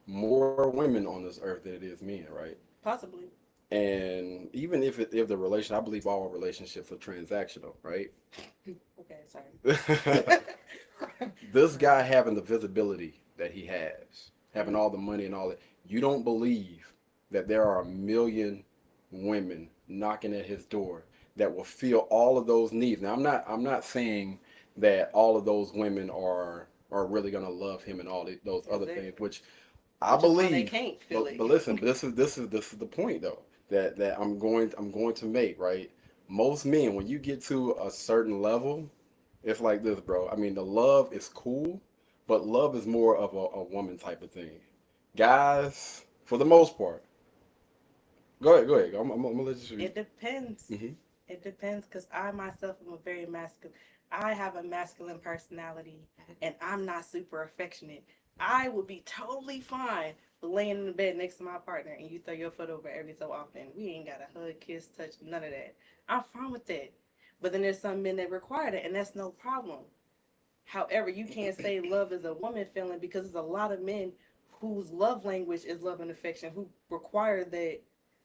more women on this earth than it is men, right? Possibly. And even if the relation, I believe all relationships are transactional, right? Okay, sorry. This guy having the visibility that he has, having all the money and all that, you don't believe that there are a million women knocking at his door that will fill all of those needs. Now, I'm not saying that all of those women are really gonna love him and all those other things, which I believe. They can't feel but listen, this is the point though that I'm going to make, right? Most men, when you get to a certain level, it's like this, bro. I mean, the love is cool, but love is more of a woman type of thing. Guys, for the most part. Go ahead. I'm gonna let you. It depends. It depends, because I myself am a very masculine. I have a masculine personality, and I'm not super affectionate. I would be totally fine with laying in the bed next to my partner and you throw your foot over every so often. We ain't got to hug, kiss, touch, none of that. I'm fine with that. But then there's some men that require that, and that's no problem. However, you can't say love is a woman feeling, because there's a lot of men whose love language is love and affection, who require that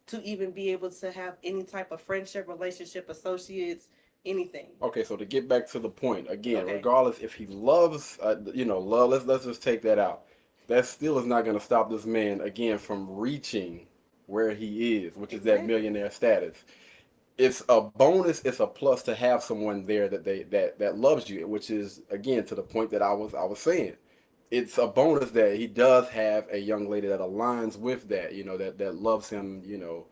to even be able to have any type of friendship, relationship, associates, anything. Okay, so to get back to the point again, regardless if he loves, love. Let's just take that out. That still is not going to stop this man again from reaching where he is, which is that millionaire status. It's a bonus. It's a plus to have someone there that loves you, which is again to the point that I was saying. It's a bonus that he does have a young lady that aligns with that, you know, that loves him, you know,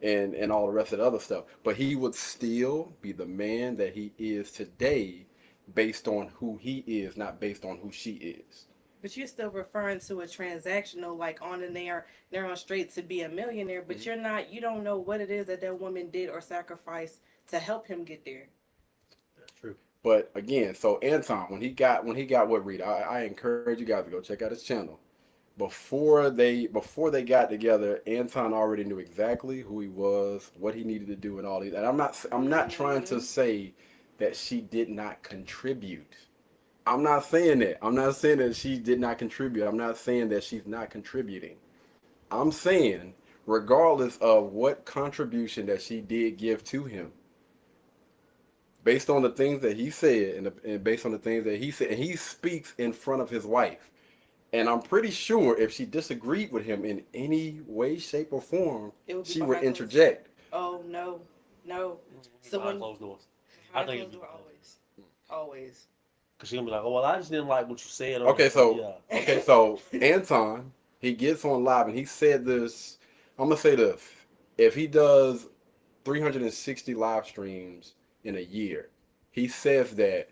and all the rest of the other stuff. But he would still be the man that he is today based on who he is, not based on who she is. But you're still referring to a transactional, like on and they're on straight to be a millionaire, but you don't know what it is that woman did or sacrificed to help him get there. That's true. But again, so Anton, when he got with Rita, I encourage you guys to go check out his channel. Before they got together, Anton already knew exactly who he was, what he needed to do, and all these. And I'm not trying to say that she did not contribute. I'm not saying that. I'm not saying that she did not contribute. I'm not saying that she's not contributing. I'm saying, regardless of what contribution that she did give to him, based on the things that he said and based on the things that he said, and he speaks in front of his wife. And I'm pretty sure if she disagreed with him in any way, shape, or form, she would interject. Oh, no. So when closed doors. I think it's always. Because she's going to be like, oh, well, I just didn't like what you said. So Anton, he gets on live and he said this. I'm going to say this. If he does 360 live streams in a year, he says that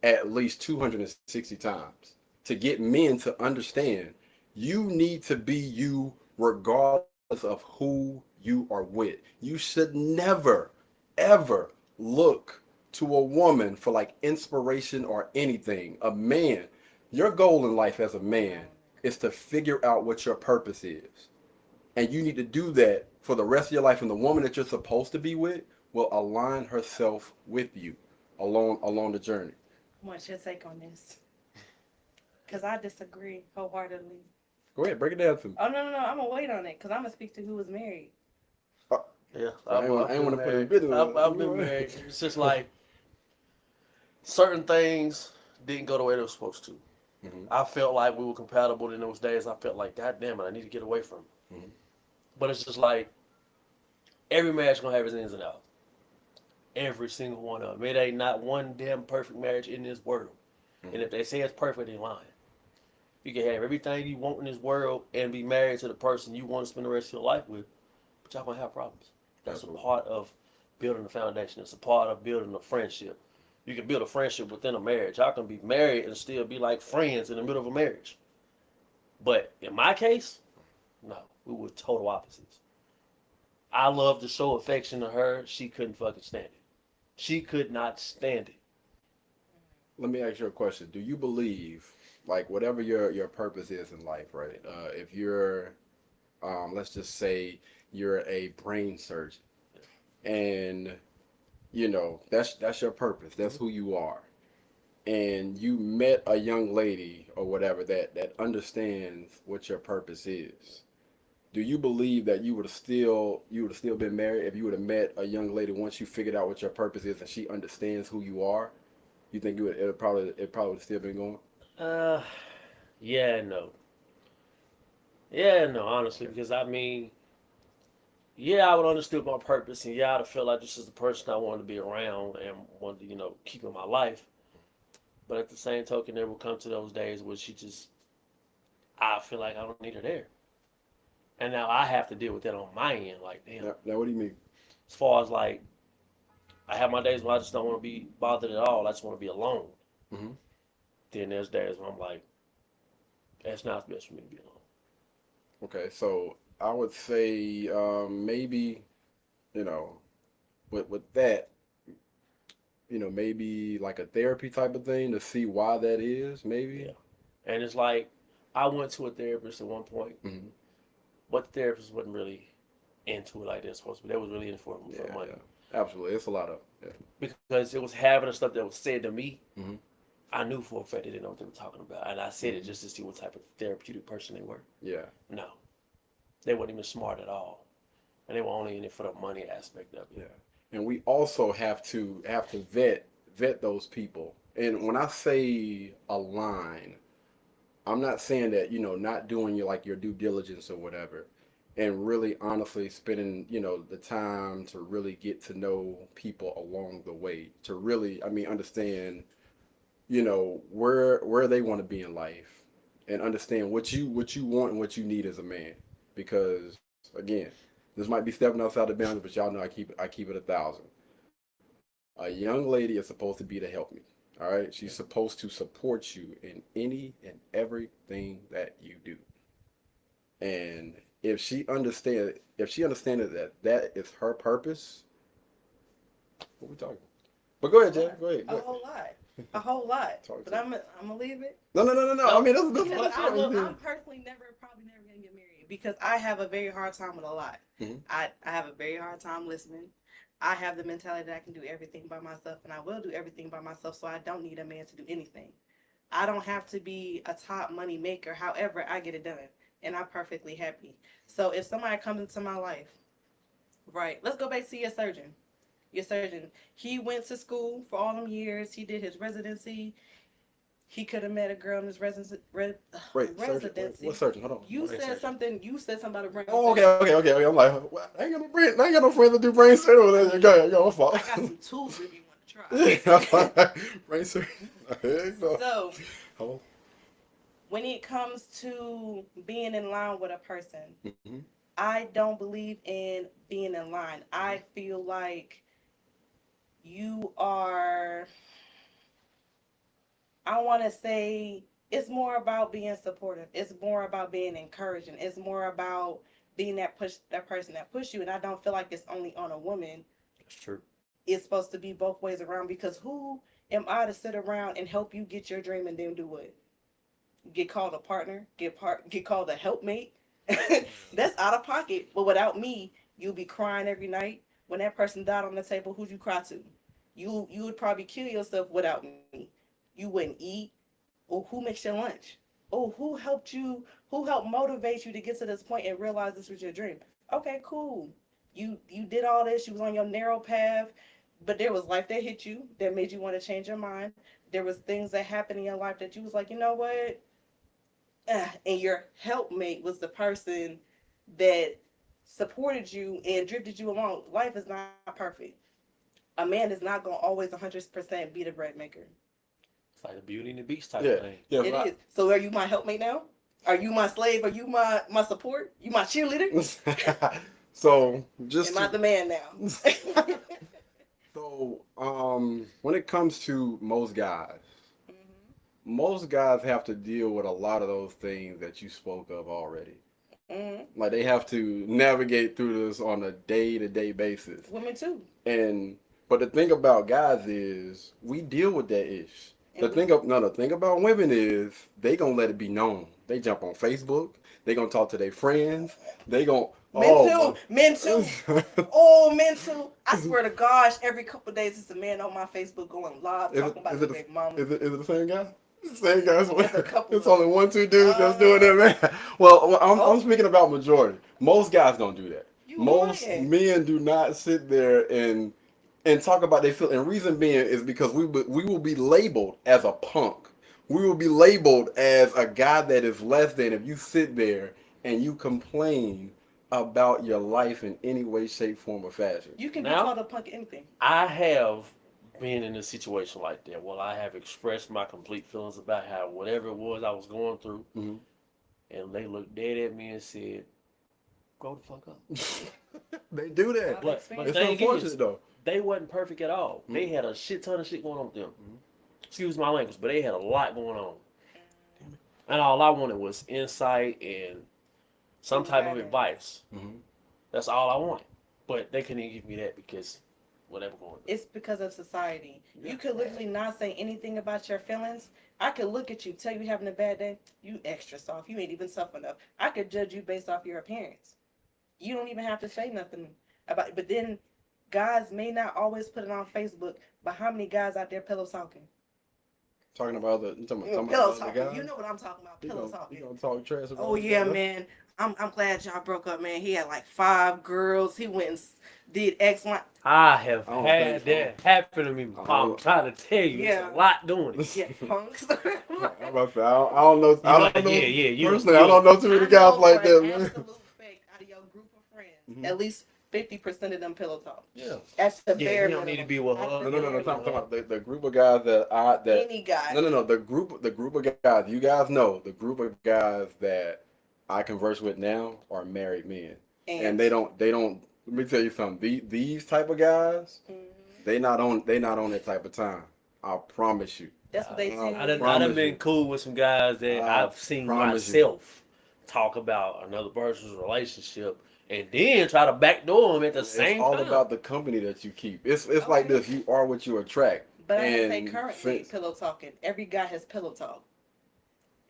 at least 260 times to get men to understand you need to be you regardless of who you are with. You should never, ever look to a woman for like inspiration or anything. A man, your goal in life as a man is to figure out what your purpose is. And you need to do that for the rest of your life. And the woman that you're supposed to be with will align herself with you along the journey. What's your take on this? Because I disagree wholeheartedly. Go ahead, break it down to me. Oh, no. I'm going to wait on it because I'm going to speak to who was married. Yeah. I ain't want to put in business. I've been married. It's just like, certain things didn't go the way they were supposed to. I felt like we were compatible in those days. I felt like, God damn it, I need to get away from it. But it's just like every marriage gonna have its ins and outs. Every single one of them. It ain't not one damn perfect marriage in this world. And if they say it's perfect, they're lying. You can have everything you want in this world and be married to the person you want to spend the rest of your life with, but y'all gonna have problems. That's a part of building a foundation. It's a part of building a friendship. You can build a friendship within a marriage. Y'all can be married and still be like friends in the middle of a marriage. But in my case, no, we were total opposites. I loved to show affection to her. She couldn't fucking stand it. She could not stand it. Let me ask you a question. Do you believe, like, whatever your purpose is in life, right? If you're, let's just say you're a brain surgeon, and you know that's your purpose. That's who you are, and you met a young lady or whatever that understands what your purpose is. Do you believe that you would have still been married if you would have met a young lady once you figured out what your purpose is and she understands who you are? You think it probably would have still been going? Yeah, no. Yeah, no, honestly, because I mean, yeah, I would understood my purpose, and yeah, I'd have felt like this is the person I wanted to be around and wanted to, keep in my life. But at the same token, there will come to those days where I feel like I don't need her there. And now I have to deal with that on my end. Like, damn. Now, what do you mean? As far as like, I have my days where I just don't want to be bothered at all. I just want to be alone. Then there's days where I'm like, it's not best for me to be alone. Okay, so I would say maybe, with that, maybe like a therapy type of thing to see why that is, maybe. Yeah. And it's like, I went to a therapist at one point, but the therapist wasn't really into it like they're supposed to be. They was really in it for money. Yeah. Absolutely. It's a lot of, Because it was having the stuff that was said to me. I knew for a fact they didn't know what they were talking about. And I said it just to see what type of therapeutic person they were. Yeah. No. They weren't even smart at all. And they were only in it for the money aspect of it. Yeah. And we also have to vet those people. And when I say align, I'm not saying that, not doing your due diligence or whatever, and really honestly spending, the time to really get to know people along the way, to really, understand, where they want to be in life, and understand what you want and what you need as a man. Because again, this might be stepping outside the bounds, but y'all know I keep it 1,000. A young lady is supposed to be to help me. All right, she's supposed to support you in any and everything that you do. And if she understands that is her purpose, what we talking? But go ahead, Jay. Go ahead. A whole lot. But I'm gonna leave it. No. I mean, that's what I'm personally probably never gonna get married because I have a very hard time with a lot. I have a very hard time listening. I have the mentality that I can do everything by myself, and I will do everything by myself, so I don't need a man to do anything. I don't have to be a top money maker. However, I get it done, and I'm perfectly happy. So if somebody comes into my life, right, let's go back to your surgeon. Your surgeon, he went to school for all them years. He did his residency. He could have met a girl in his residency. Residency. What surgeon? Hold on. You said something about a brain. Oh, okay. I'm like, well, I ain't got no friends that do brain surgery. Go ahead, my fault. I got some tools if you want to try. Brain surgery. So, when it comes to being in line with a person, I don't believe in being in line. I feel like you are, I want to say, it's more about being supportive. It's more about being encouraging. It's more about being that person that push you. And I don't feel like it's only on a woman. That's true. It's supposed to be both ways around, because who am I to sit around and help you get your dream and then do what? Get called a partner? Get called a helpmate? That's out of pocket. But without me, you'll be crying every night. When that person died on the table, who'd you cry to? You would probably kill yourself without me. You wouldn't eat. Or who makes your lunch? Oh, who helped motivate you to get to this point and realize this was your dream? Okay, cool. You did all this. You was on your narrow path. But there was life that hit you that made you want to change your mind. There was things that happened in your life that you was like, you know what? And your helpmate was the person that supported you and drifted you along. Life is not perfect. A man is not going to always 100% be the bread maker. It's like a Beauty and the Beast type of thing. Yeah, it is. So are you my helpmate now? Are you my slave? Are you my support? You my cheerleader? So just am I the man now? So when it comes to most guys have to deal with a lot of those things that you spoke of already. Like they have to navigate through this on a day-to-day basis. Women too. But the thing about guys is we deal with that ish. The thing about women is they gonna let it be known. They jump on Facebook. They gonna talk to their friends. They gonna Men too. Oh, men too. I swear to gosh, every couple of days, it's a man on my Facebook going live talking about his big mama. Is it the same guy? Same guys. There's a couple. It's only 1-2 dudes that's doing that, man. Well, I'm speaking about majority. Most guys don't do that. Most men do not sit there and talk about their feelings. And reason being is because we will be labeled as a punk. We will be labeled as a guy that is less than if you sit there and you complain about your life in any way, shape, form, or fashion. You can be called a punk anything. I have been in a situation like that. Well, I have expressed my complete feelings about how whatever it was I was going through, and they looked dead at me and said, "Grow the fuck up." They do that. But it's unfortunate though. They wasn't perfect at all. They had a shit ton of shit going on with them. Excuse my language, but they had a lot going on. And all I wanted was insight and some type of advice. That's all I wanted. But they couldn't even give me that because whatever going on. It's because of society. Yeah. You could literally not say anything about your feelings. I could look at you, tell you having a bad day. You extra soft. You ain't even soft enough. I could judge you based off your appearance. You don't even have to say nothing about it. But then guys may not always put it on Facebook, but how many guys out there pillow talking? Talking about pillow talking. You know what I'm talking about. Pillow talking. You gonna talk trash about oh yeah, man. I'm glad y'all broke up, man. He had like 5 girls. He went and did X, Y. I have had that happen to me before. I'm trying to tell you, it's a lot doing it. Yeah, punks. I don't know. Personally, I don't know too many guys like that, man. Absolute fact, out of your group of friends, at least 50% of them pillow talk. Yeah. That's the bare you don't need to be with her. No. Talking about the group of guys that any guy. No. The group of guys. You guys know the group of guys that I converse with now are married men, and they don't. Let me tell you something. These type of guys, they not on that type of time. I promise you. That's what they say. I done been cool with some guys that I've seen myself talk about another person's relationship and then try to backdoor them at the same time. It's all about the company that you keep. It's like this. You are what you attract. But I would say currently pillow talking. Every guy has pillow talk.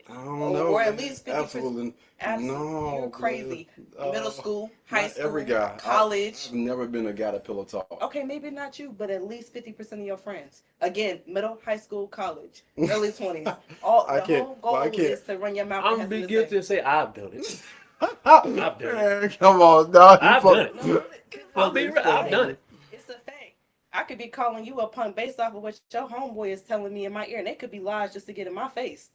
I don't know. Or at least 50%. Absolutely. No. You're crazy. Middle school, high school, every guy. college. I've never been a guy to pillow talk. Okay, maybe not you, but at least 50% of your friends. Again, middle, high school, college, early 20s. The whole goal is to run your mouth. I'm be guilty to say I've done it. I've done it. Come on, dog. I've done it. I'll be real. I've done it. It's a fact. I could be calling you a punk based off of what your homeboy is telling me in my ear, and they could be lies just to get in my face.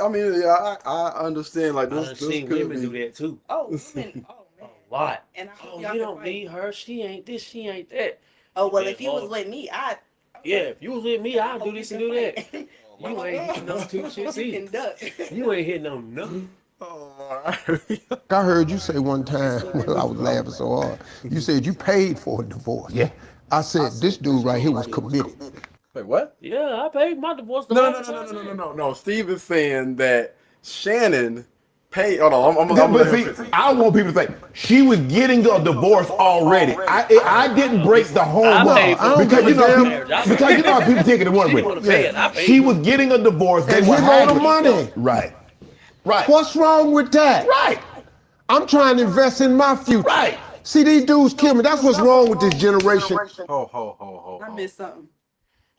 I mean, I understand. Like this, I've seen women do that too. Oh, women. Oh, man. A lot. And you don't need her. She ain't this. She ain't that. Oh well, if you was with me, I'd if you was with me, I'd do this and do that. You ain't hitting no 2 shits either. You ain't hitting no nothing. I heard you say one time when I was laughing so hard. You said you paid for a divorce. Yeah. I said this dude right here was committed. Wait, what? Yeah, I paid my divorce. No. Steve is saying that Shannon paid. Hold on, I want people to say she was getting a divorce already. I didn't break the home up because you know how people take it one way. She was getting a divorce. And he owed the money. Right. What's wrong with that? Right. I'm trying to invest in my future. Right. See, these dudes kill me. That's what's wrong with this generation. Ho. I missed something.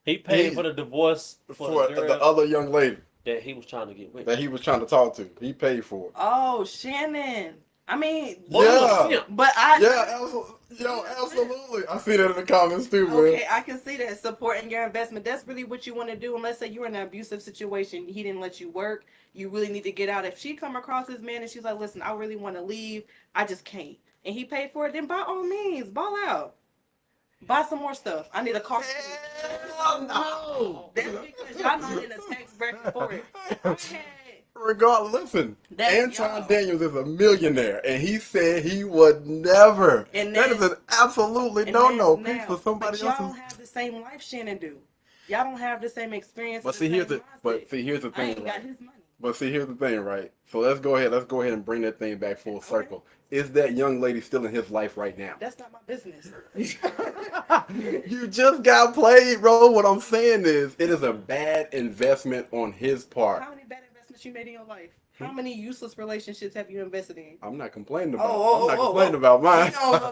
He paid for the divorce for the other young lady that he was trying to get with. That he was trying to talk to. He paid for it. Oh, Shannon. I mean, Yeah. but I absolutely. I see that in the comments too, man. okay, I can see that supporting your investment. That's really what you want to do. And let's say you're in an abusive situation, he didn't let you work. You really need to get out. If she come across this man and she's like, "Listen, I really want to leave. I just can't," and he paid for it, then by all means, ball out. Buy some more stuff. I need a car. No, that's because y'all not in a tax bracket for it. Regardless, listen, Anton Daniels is a millionaire, and he said he would never. And that is an absolutely no-no. For somebody else. Y'all don't have the same life Shannon do. Y'all don't have the same experience. But see, here's the thing, right? But see, here's the thing, right? So let's go ahead and bring that thing back full circle. Is that young lady still in his life right now? That's not my business. You just got played, bro. What I'm saying is, it is a bad investment on his part. How many bad investments you made in your life? How many useless relationships have you invested in? I'm not complaining about mine. No,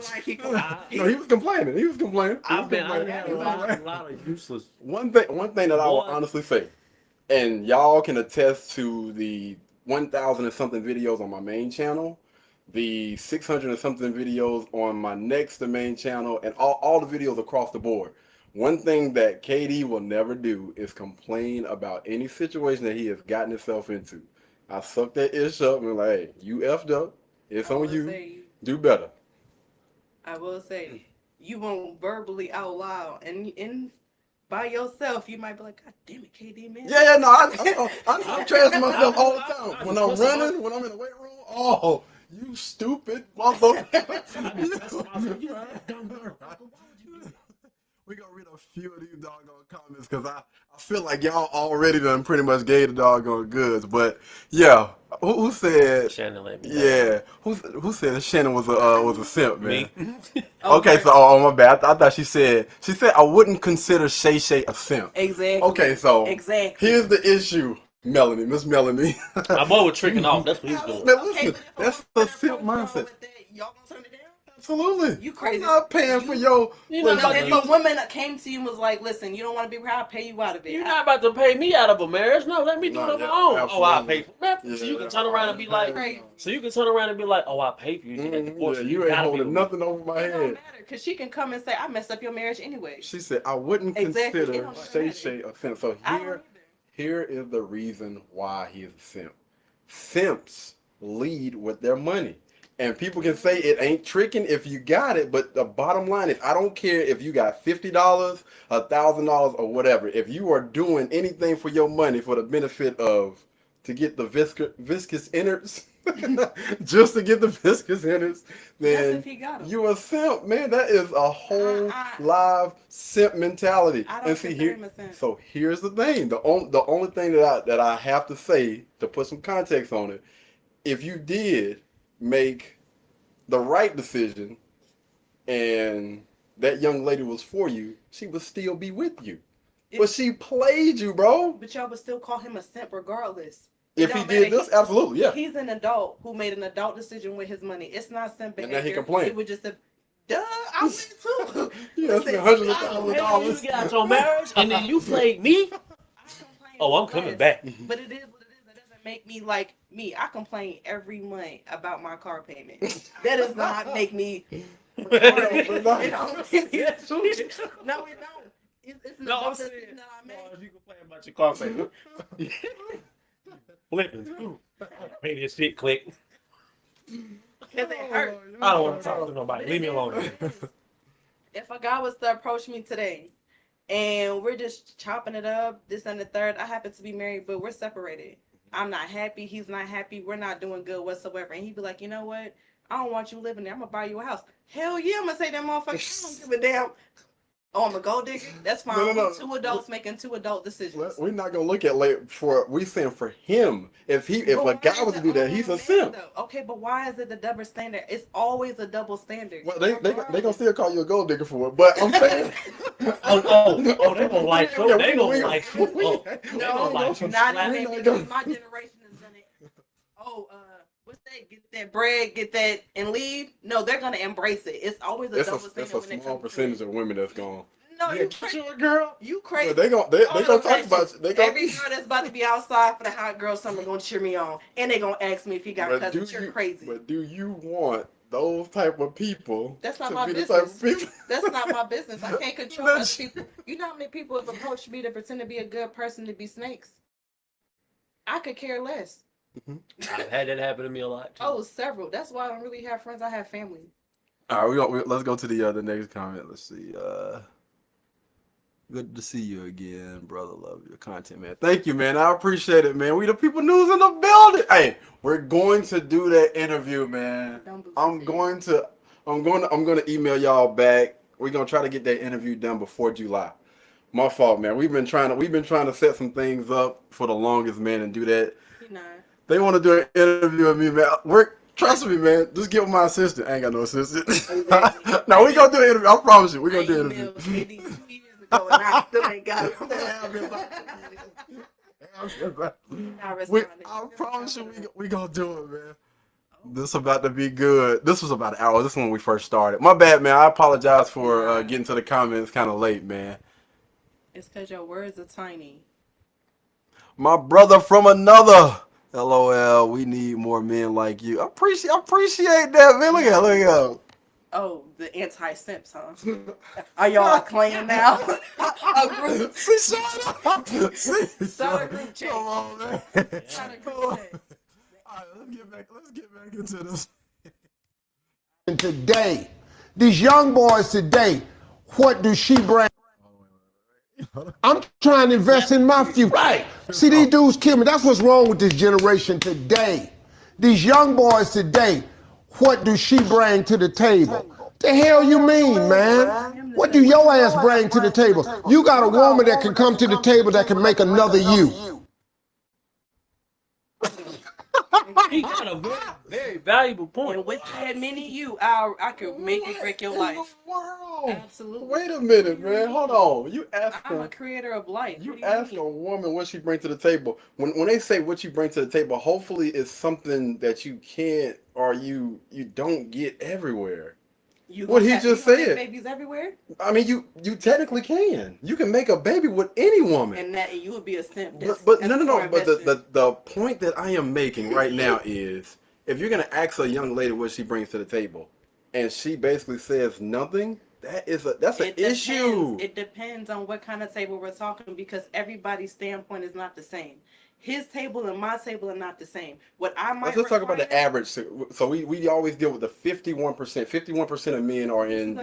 he was complaining. I've had a lot of useless. One thing that I will honestly say, and y'all can attest to the 1,000 and something videos on my main channel, the 600 and something videos on my next to main channel, and all the videos across the board. One thing that KD will never do is complain about any situation that he has gotten himself into. I suck that ish up and like, hey, you effed up. It's on you. Do better. I will say, you won't verbally out loud and by yourself, you might be like, God damn it, KD, man. Yeah, no, I trash myself all the time. When I'm running, when I'm in the weight room, oh, you stupid motherfucker. We're going to read a few of these doggone comments because I feel like y'all already done pretty much gave the doggone goods. But yeah, who said Shannon let me yeah, who said Shannon was a simp, man? Me? Okay, so my bad. I thought she said I wouldn't consider Shay Shay a simp. Exactly. Okay, so exactly. Here's the issue. Miss Melanie. My boy was tricking off. That's what he's doing. Man, listen, that's the simp mindset. Y'all gonna turn it down? Absolutely. You crazy. I'm not paying for your... If a woman came to you and was like, listen, you don't want to be where I'll pay you out of it. You're not about to pay me out of a marriage. No, let me do it on my own. Absolutely. Oh, I'll pay for that. Yeah, so you can turn around and be like, oh, I'll pay for you. You ain't holding nothing over my head. It don't matter, because she can come and say, I messed up your marriage anyway. She said, I wouldn't consider Shay Shay a simp. So here is the reason why he is a simp. Simps lead with their money. And people can say it ain't tricking if you got it, but the bottom line is I don't care if you got $50, $1,000, or whatever. If you are doing anything for your money for the benefit of to get the viscous innards, just to get the viscous innards, then you a simp, man. That is a whole live simp mentality. And see here, so here's the thing. The only thing that I have to say to put some context on it, if you did make the right decision and that young lady was for you, she would still be with you. But she played you, bro. But y'all would still call him a simp regardless. If he did this, absolutely, yeah. He's an adult who made an adult decision with his money. It's not simp behavior. And then he complained. It was just a, duh, I went too. Yeah, spent hundreds of thousands of dollars. You got your marriage and then you played me? I'm coming back. But it is what it is. That doesn't make me like me. I complain every month about my car payment. That does not make me. No, it don't. It's an adult decision that I made. You complain about your car payment. Flipping. Made this shit click. Because it hurt. I don't want to talk to nobody. Leave me alone. If a guy was to approach me today and we're just chopping it up, this and the third, I happen to be married, but we're separated. I'm not happy. He's not happy. We're not doing good whatsoever. And he'd be like, you know what? I don't want you living there. I'm going to buy you a house. Hell yeah, I'm going to say that motherfucker. I don't give a damn. Oh, I'm a gold digger? That's fine. No. Two adults making two adult decisions. We're not gonna look at we're saying for him. If a guy was to do that, he's a simp. Okay, but why is it the double standard? It's always a double standard. Well, they gonna still call you a gold digger for it, but I'm saying. oh, they gonna like you. Yeah, they gonna like you. No, not even because my generation has done it. What's that? Get that bread, get that, and leave. No, they're gonna embrace it. It's always a double standard. It's a small percentage of women that's gonna. No, Yeah, you get crazy. you a girl. You crazy. Well, they gonna talk about you. They gonna, every girl that's about to be outside for the hot girl summer gonna cheer me on, and they gonna ask me if he got but cousins. You're crazy. But do you want those type of people? That's not to my be business. The type of people? That's not my business. I can't control other people. You know how many people have approached me to pretend to be a good person to be snakes? I could care less. I've had that happen to me a lot too. Oh, several. That's why I don't really have friends. I have family. All right, let's go to the next comment. Let's see. Good to see you again, brother. Love your content, man. Thank you, man. I appreciate it, man. We the people news in the building. Hey, we're going to do that interview, man. I'm going to email y'all back. We're gonna try to get that interview done before July. My fault, man. We've been trying to set some things up for the longest, man, and do that. They want to do an interview with me, man. Trust me, man. Just get with my assistant. I ain't got no assistant. No, we gonna do an interview. I promise you, we gonna do an interview. 2 years ago, and I still ain't got it. I promise you, we gonna do it, man. This about to be good. This was about an hour. This is when we first started. My bad, man. I apologize for getting to the comments kind of late, man. It's because your words are tiny. My brother from another. LOL. We need more men like you. I appreciate that, man. Look at. Oh, the anti-simps, huh? Are y'all a clan now? A group. Shut up. Start a group chat. Come on, man. Start a group chat. All right, let's get back into this. And today, these young boys today, what do she bring? I'm trying to invest in my future. Right. See, these dudes kill me. That's what's wrong with this generation today. These young boys today, what do she bring to the table? The hell you mean, man? What do your ass bring to the table? You got a woman that can come to the table that can make another you. He got a very, very valuable point. And with that many I could make and break your life. World. Absolutely. Wait a minute, man. Hold on. I'm a creator of life. You ask a woman what she brings to the table. When they say what you bring to the table, hopefully it's something that you can't or you don't get everywhere. What he just said. Babies everywhere. I mean, you technically can. You can make a baby with any woman. And you would be a simp. But no. But the point that I am making right now is, if you're gonna ask a young lady what she brings to the table, and she basically says nothing, that's an issue. It depends on what kind of table we're talking, because everybody's standpoint is not the same. His table and my table are not the same. Let's just talk about the average. So we always deal with the 51%. 51% of men are in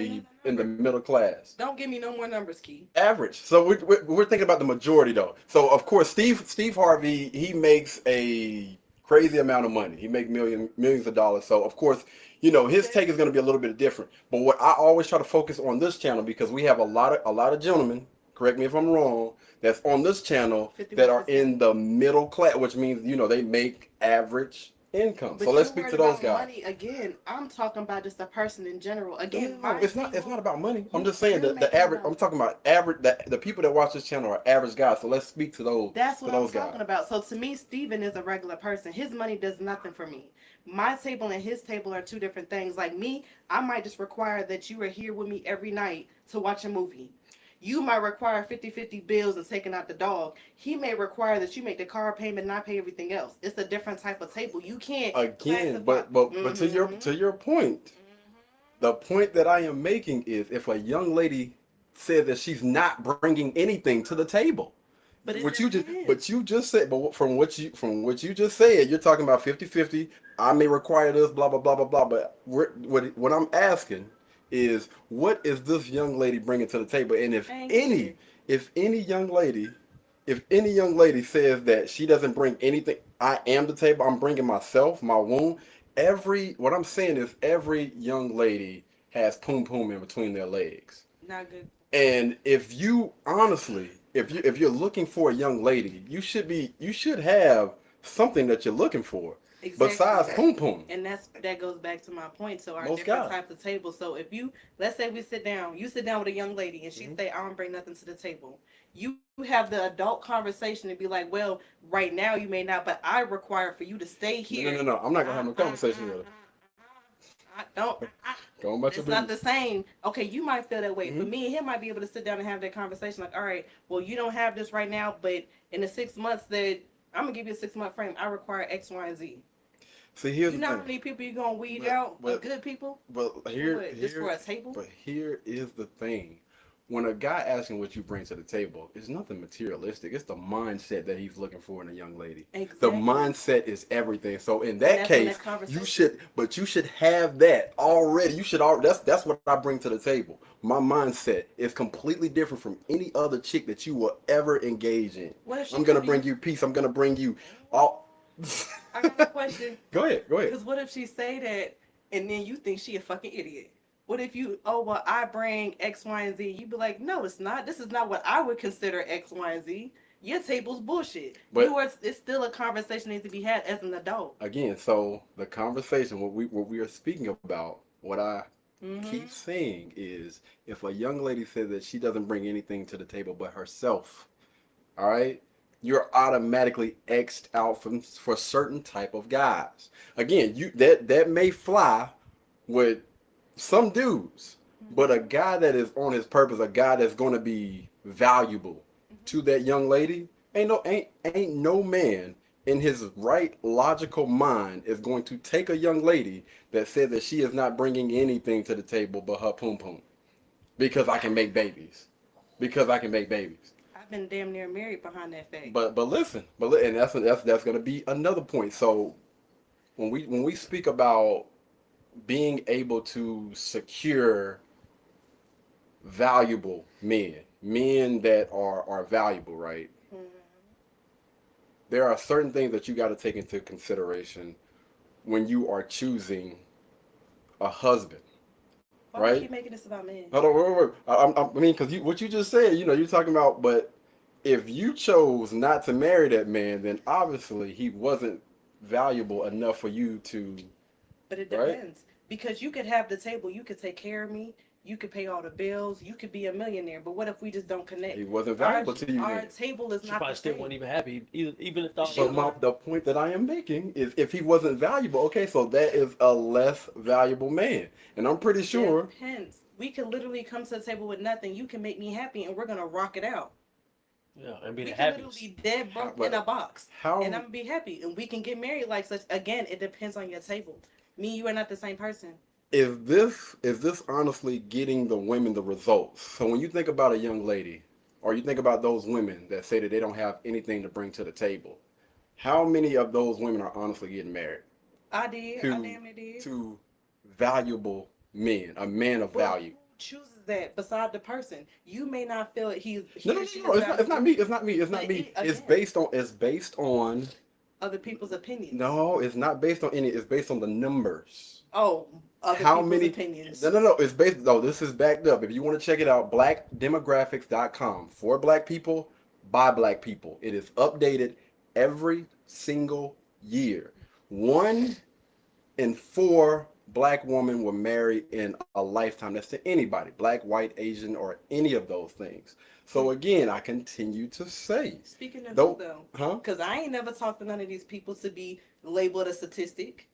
the middle class. Don't give me no more numbers, Key. Average. So we're thinking about the majority though. So of course Steve Harvey, he makes a crazy amount of money. He makes millions of dollars. So of course, his take is going to be a little bit different. But what I always try to focus on this channel, because we have a lot of gentlemen, correct me if I'm wrong, that's on this channel 51%. That are in the middle class, which means, they make average income. But so let's speak to those guys. Money, again, I'm talking about just a person in general. Again, it's not about money. I'm just saying the average. I'm talking about average. The people that watch this channel are average guys. So let's speak to those. That's what I'm talking about. So to me, Steven is a regular person. His money does nothing for me. My table and his table are two different things. Like me, I might just require that you are here with me every night to watch a movie. You might require 50-50 bills and taking out the dog. He may require that you make the car payment and I pay everything else. It's a different type of table. You can't again, but to your point, the point that I am making is, if a young lady says that she's not bringing anything to the table, but you just said, from what you just said, you're talking about 50-50. I may require this, blah blah blah blah blah. But what I'm asking is, what is this young lady bringing to the table? And if any young lady says that she doesn't bring anything, I am the table. I'm bringing myself, my womb. What I'm saying is, every young lady has poom poom in between their legs. Not good. And if you honestly, if you're looking for a young lady, you should have something that you're looking for. Exactly. Besides poom poom. And that goes back to my point. So our different types of tables. So if let's say you sit down with a young lady and she say, I don't bring nothing to the table. You have the adult conversation and be like, well, right now you may not, but I require for you to stay here. No. I'm not gonna have no conversation with her. Go on about It's your not business. the same. Okay, you might feel that way, Mm-hmm. but me and him might be able to sit down and have that conversation. Like, all right, well, you don't have this right now, but in the 6 months that I'm gonna give you a 6 month frame, I require X, Y, and Z. See, here's You the know thing. how many people you gonna weed out of good people? But Just for a table? But here is the thing. When a guy asking what you bring to the table, it's nothing materialistic. It's the mindset that he's looking for in a young lady. Exactly. The mindset is everything. So in that that's when case, that conversation- you should have that already. You should that's what I bring to the table. My mindset is completely different from any other chick that you will ever engage in. I'm gonna bring you peace. I'm gonna bring you all. I got a question. Go ahead. Because what if she say that and then you think she a fucking idiot? What if you, oh, well, I bring X, Y, and Z. You be like, no, it's not. This is not what I would consider X, Y, and Z. Your table's bullshit. But it's still a conversation that needs to be had as an adult. Again, so the conversation, what we are speaking about, what I Mm-hmm. keep saying is, if a young lady says that she doesn't bring anything to the table but herself, all right, you're automatically X'd out for certain type of guys. Again, that may fly with some dudes, but a guy that is on his purpose, a guy that's going to be valuable to that young lady, ain't no man in his right logical mind is going to take a young lady that said that she is not bringing anything to the table but her poom poom because I can make babies. I've been damn near married behind that fact. But listen, and that's going to be another point. So when we speak about being able to secure valuable men that are valuable, right? Mm-hmm. There are certain things that you got to take into consideration when you are choosing a husband. Why right? do you keep making this about men? Hold on, wait. I mean, because what you just said, you're talking about, but if you chose not to marry that man, then obviously he wasn't valuable enough for you to. But it depends. Because you could have the table, you could take care of me, you could pay all the bills, you could be a millionaire. But what if we just don't connect? He wasn't valuable to you. Our table is She not probably the still same. wasn't even happy, even if thought. But the point that I am making is, if he wasn't valuable, okay, so that is a less valuable man, and I'm pretty sure. Depends. We can literally come to the table with nothing. You can make me happy, and we're gonna rock it out. Yeah, and be we the can happiest. literally dead broke in a box, and I'm gonna be happy, and we can get married like such. Again, it depends on your table. Me and you are not the same person. Is this honestly getting the women the results? So when you think about a young lady, or you think about those women that say that they don't have anything to bring to the table, how many of those women are honestly getting married? I did. I damn it did. To valuable men, a man of value. Who chooses that beside the person? You may not feel he's. No. It's not me. It's me. It's based on other people's opinions. No, it's not based on any. It's based on the numbers. Oh, how many opinions? No. It's based. No, this is backed up. If you want to check it out, blackdemographics.com. For black people, by black people. It is updated every single year. 1 in 4 black women were married in a lifetime. That's to anybody, black, white, Asian, or any of those things. So again, I continue to say. Speaking of though, huh? Because I ain't never talked to none of these people to be labeled a statistic.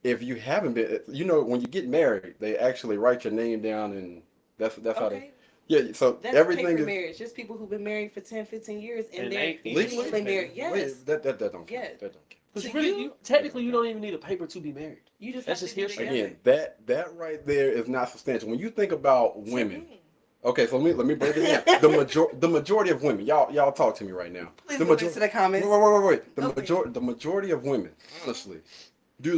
If you haven't been, when you get married, they actually write your name down, and that's how they. Yeah, so that's everything paper is marriage. Just people who've been married for 10, 15 years, and they're legally married. Yes. Wait, that don't count. That don't count. Because technically, you don't even need a paper to be married. You just that's just hearsay. Again, that right there is not substantial. When you think about women, okay, so let me break it down. The majority of women, y'all talk to me right now. Please go to the comments. Wait. The majority of women, honestly, do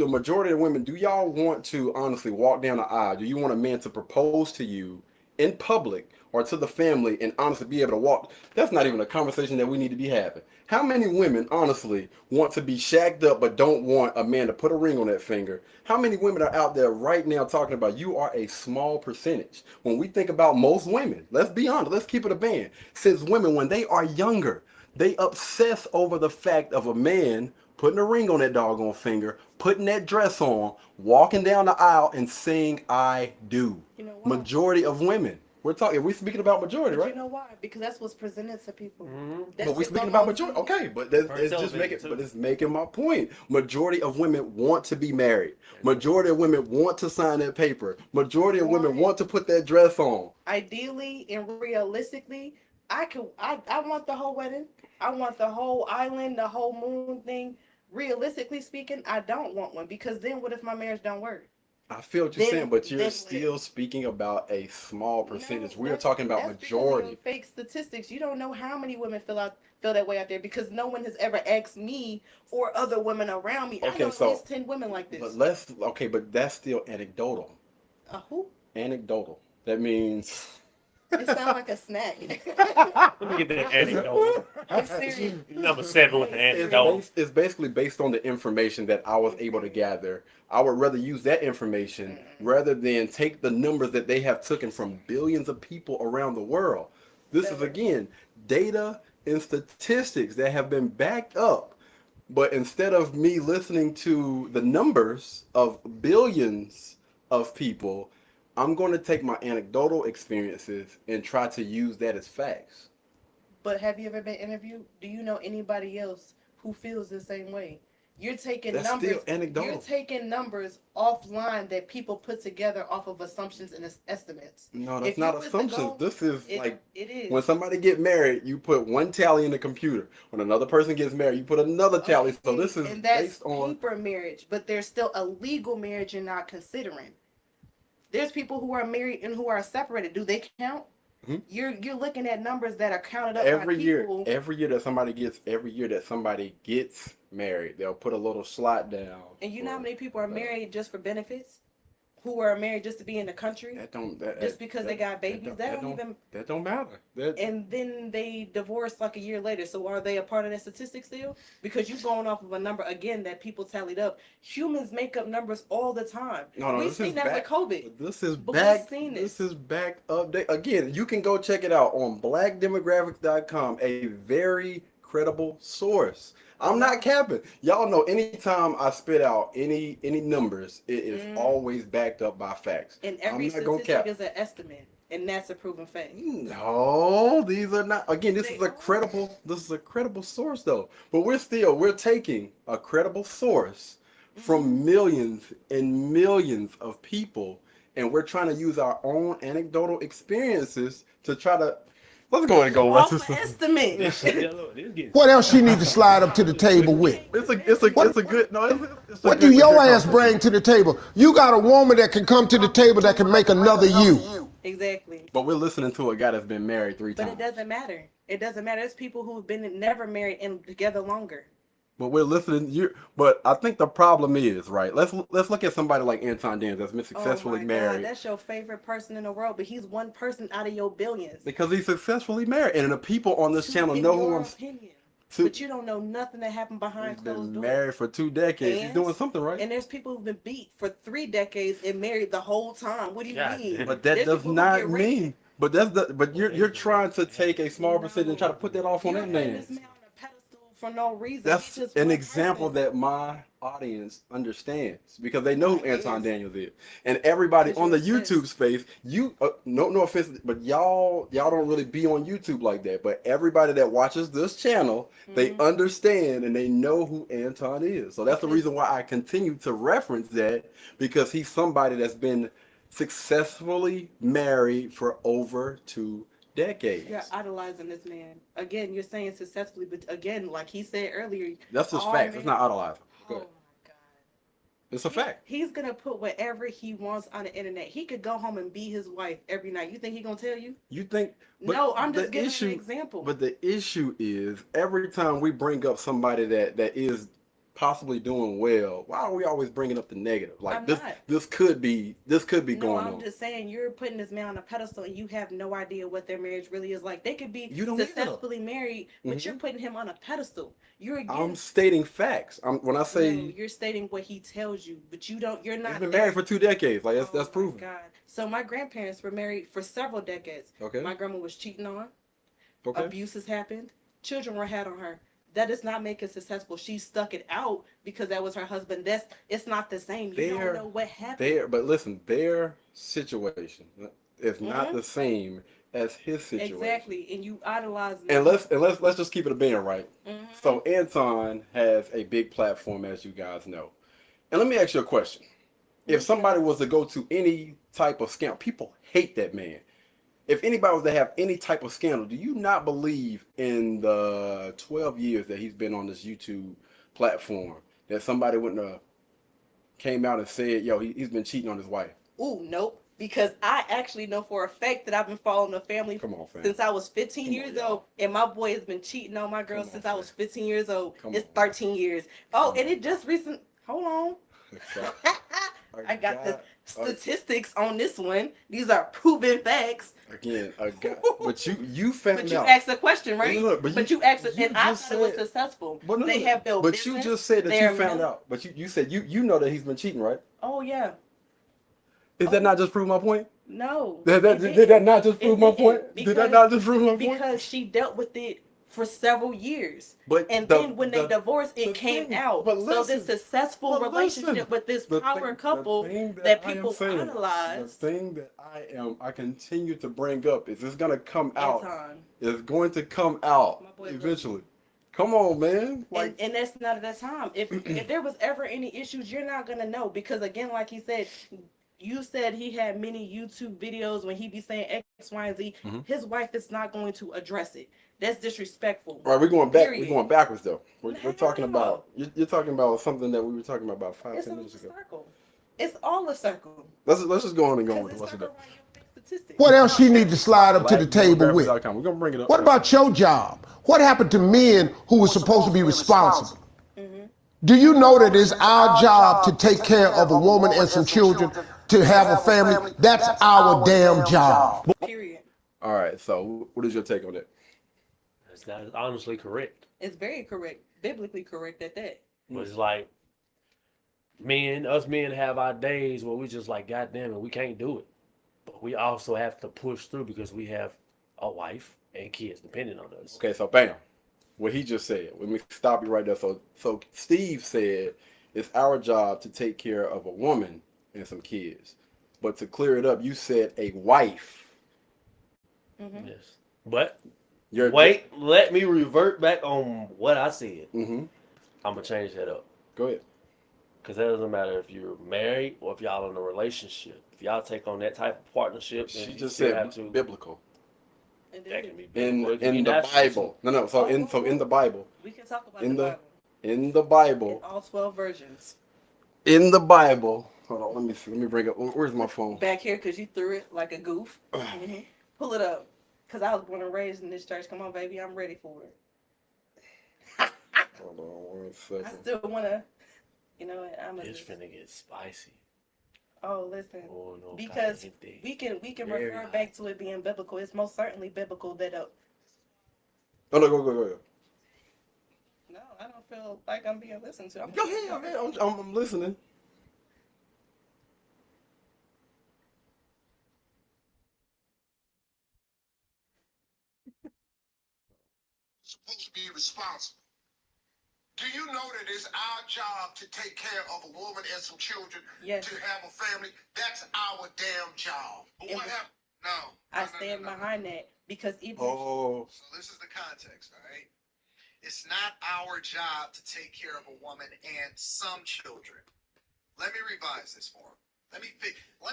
y'all want to honestly walk down the aisle? Do you want a man to propose to you in public or to the family and honestly be able to walk? That's not even a conversation that we need to be having. How many women honestly want to be shacked up but don't want a man to put a ring on that finger? How many women are out there right now talking about you are a small percentage? When we think about most women, let's be honest, let's keep it a band. Since women, when they are younger, they obsess over the fact of a man putting a ring on that doggone finger, putting that dress on, walking down the aisle and saying, I do. You know why? Majority of women. We're talking. We're speaking about majority, But right? you know why? Because that's what's presented to people. But we're speaking about majority. Okay, but it's making my point. Majority of women want to be married. Majority of women want to sign that paper. Majority of women want to put that dress on. Ideally and realistically, I want the whole wedding. I want the whole island, the whole moon thing. Realistically speaking, I don't want one, because then what if my marriage don't work? I feel what you're saying, but you're still speaking about a small percentage. We are talking about majority. Fake statistics. You don't know how many women feel that way out there, because no one has ever asked me or other women around me. Okay, I know at least 10 women like this. But that's still anecdotal. Who? Anecdotal. That means. It sounds like a snack. Let me get that anecdote. I'm serious. Number 7 with the anecdote. It's basically based on the information that I was able to gather. I would rather use that information rather than take the numbers that they have taken from billions of people around the world. This is, again, data and statistics that have been backed up. But instead of me listening to the numbers of billions of people, I'm going to take my anecdotal experiences and try to use that as facts. But have you ever been interviewed? Do you know anybody else who feels the same way? You're taking numbers. Still anecdotal. You're taking numbers offline that people put together off of assumptions and estimates. No, that's not assumptions. This is it is. When somebody get married, you put one tally in the computer. When another person gets married, you put another tally. So this is based on paper marriage, but there's still a legal marriage you're not considering. There's people who are married and who are separated. Do they count? Mm-hmm. You're looking at numbers that are counted up every by year. people. Every year that somebody gets married, they'll put a little slot down. And you know how many people are married just for benefits? Who are married just to be in the country? Just because they got babies? That don't matter. And then they divorce like a year later. So are they a part of that statistic still? Because you're going off of a number again that people tallied up. Humans make up numbers all the time. We've seen that with COVID. This is backed up. Again, you can go check it out on blackdemographics.com, a very credible source. I'm not capping. Y'all know anytime I spit out any numbers, it is always backed up by facts. And every statistic is an estimate, and that's a proven fact. No, these are not. Again, this is a credible source though. But we're taking a credible source from millions and millions of people, and we're trying to use our own anecdotal experiences to try to. Let's go ahead and go. Estimate. What else she need to slide up to the table with? What do your ass bring to the table? You got a woman that can come to the table that can make another you. Exactly. But we're listening to a guy that's been married 3 times. But it doesn't matter. It doesn't matter. There's people who've been never married and together longer. But we're listening. But I think the problem is, right? Let's look at somebody like Anton Daniels that's been successfully married. God, that's your favorite person in the world, but he's one person out of your billions. Because he's successfully married, and the people on this channel know who I'm. But you don't know nothing that happened behind closed doors. He's been married for 2 decades. He's doing something right. And there's people who've been beat for 3 decades and married the whole time. What do you mean? But that does not mean. But you're trying to take a small percentage and try to put that off on that man. For no reason. That's an example that my audience understands because they know who Anton Daniels is, and everybody on the YouTube space. No offense, but y'all don't really be on YouTube like that. But everybody that watches this channel, they understand and they know who Anton is. So that's the reason why I continue to reference that, because he's somebody that's been successfully married for over 2 decades. You're idolizing this man. Again, you're saying successfully, but again, like he said earlier, that's just facts. It's not idolizing. Go ahead. My God. It's a fact. He's gonna put whatever he wants on the internet. He could go home and beat his wife every night. You think he's gonna tell you? You think? No, I'm just giving you an example. But the issue is every time we bring up somebody that is possibly doing well, why are we always bringing up the negative? Like this could be going on. I'm just saying you're putting this man on a pedestal and you have no idea what their marriage really is like. They could be successfully married, but you're putting him on a pedestal. I'm stating facts. When I say you're stating what he tells you, but you're not. He's been married for 2 decades. Like that's proven. God. So my grandparents were married for several decades. Okay. My grandma was cheating on. Okay. Abuses happened. Children were had on her. That does not make it successful. She stuck it out because that was her husband. It's not the same. You don't know what happened. But listen, their situation. is not the same as his situation. Exactly, and you idolize him. And let's just keep it a band, right? So Anton has a big platform, as you guys know. And let me ask you a question. If somebody was to go to any type of scandal, people hate that man. If anybody was to have any type of scandal, do you not believe in the 12 years that he's been on this YouTube platform that somebody wouldn't have came out and said, yo, he's been cheating on his wife? Ooh, nope. Because I actually know for a fact that I've been following the family since I was 15 years old. And my boy has been cheating on my girl since I was 15 years old. It's 13 years. Oh, and it just recent. Hold on. I got the statistics on this one. These are proven facts. Again, but you found out. But you asked a question, right? Look, but you asked, and I thought it was successful. They have built business. But you just said that you found out. But you said you know that he's been cheating, right? Oh yeah. Is that not just prove my point? No. Did that not just prove my point? Did that not just prove my point? Because she dealt with it for several years. But then when they divorced, it came out. So this successful relationship with this power couple that people idolize. The thing that I continue to bring up is it's gonna come out. It's going to come out eventually. Come on, man. And that's not at that time. If there was ever any issues, you're not gonna know, because again, like he said, you said he had many YouTube videos when he be saying X, Y, and Z. His wife is not going to address it. That's disrespectful. All right, we're going back. We're going backwards though. We're talking about. You're talking about something that we were talking about 5-10 minutes ago. Circle. It's all a circle. Let's just go on and go with what's it. What else she need to slide up to the table with? We're gonna bring it up. What about your job? What happened to men who were supposed to be responsible? Do you know that it's our job to take care of a woman and some children, to have a family? That's our damn job. Period. All right, so what is your take on that? That is honestly correct. It's very correct, biblically correct at that. But it's like, us men have our days where we just like, God damn it, we can't do it. But we also have to push through because we have a wife and kids depending on us. Okay, so bam, what he just said. Let me stop you right there. So Steve said it's our job to take care of a woman and some kids. But to clear it up, you said a wife. Yes. But let me revert back on what I said. I'm going to change that up. Go ahead. Because that doesn't matter if you're married or if y'all in a relationship. If y'all take on that type of partnership, she just said biblical. That can be biblical. In the Bible. No. So in the Bible. We can talk about in the Bible. In the Bible. In all 12 versions. In the Bible. Hold on. Let me see. Let me bring up. Where's my phone? Back here, because you threw it like a goof. Pull it up. Because I was born and raised in this church. Come on, baby. I'm ready for it. Hold on 1 second. I still want to, It's finna get spicy. Oh, listen. Oh, no, because we can refer back to it being biblical. It's most certainly biblical that Oh, no, go. No, I don't feel like I'm being listened to. Go ahead, man. I'm listening. Supposed to be responsible. Do you know that it's our job to take care of a woman and some children, to have a family? That's our damn job. But what happened? No. I stand behind that, because even. So this is the context, all right? It's not our job to take care of a woman and some children. Let me revise this for him. Let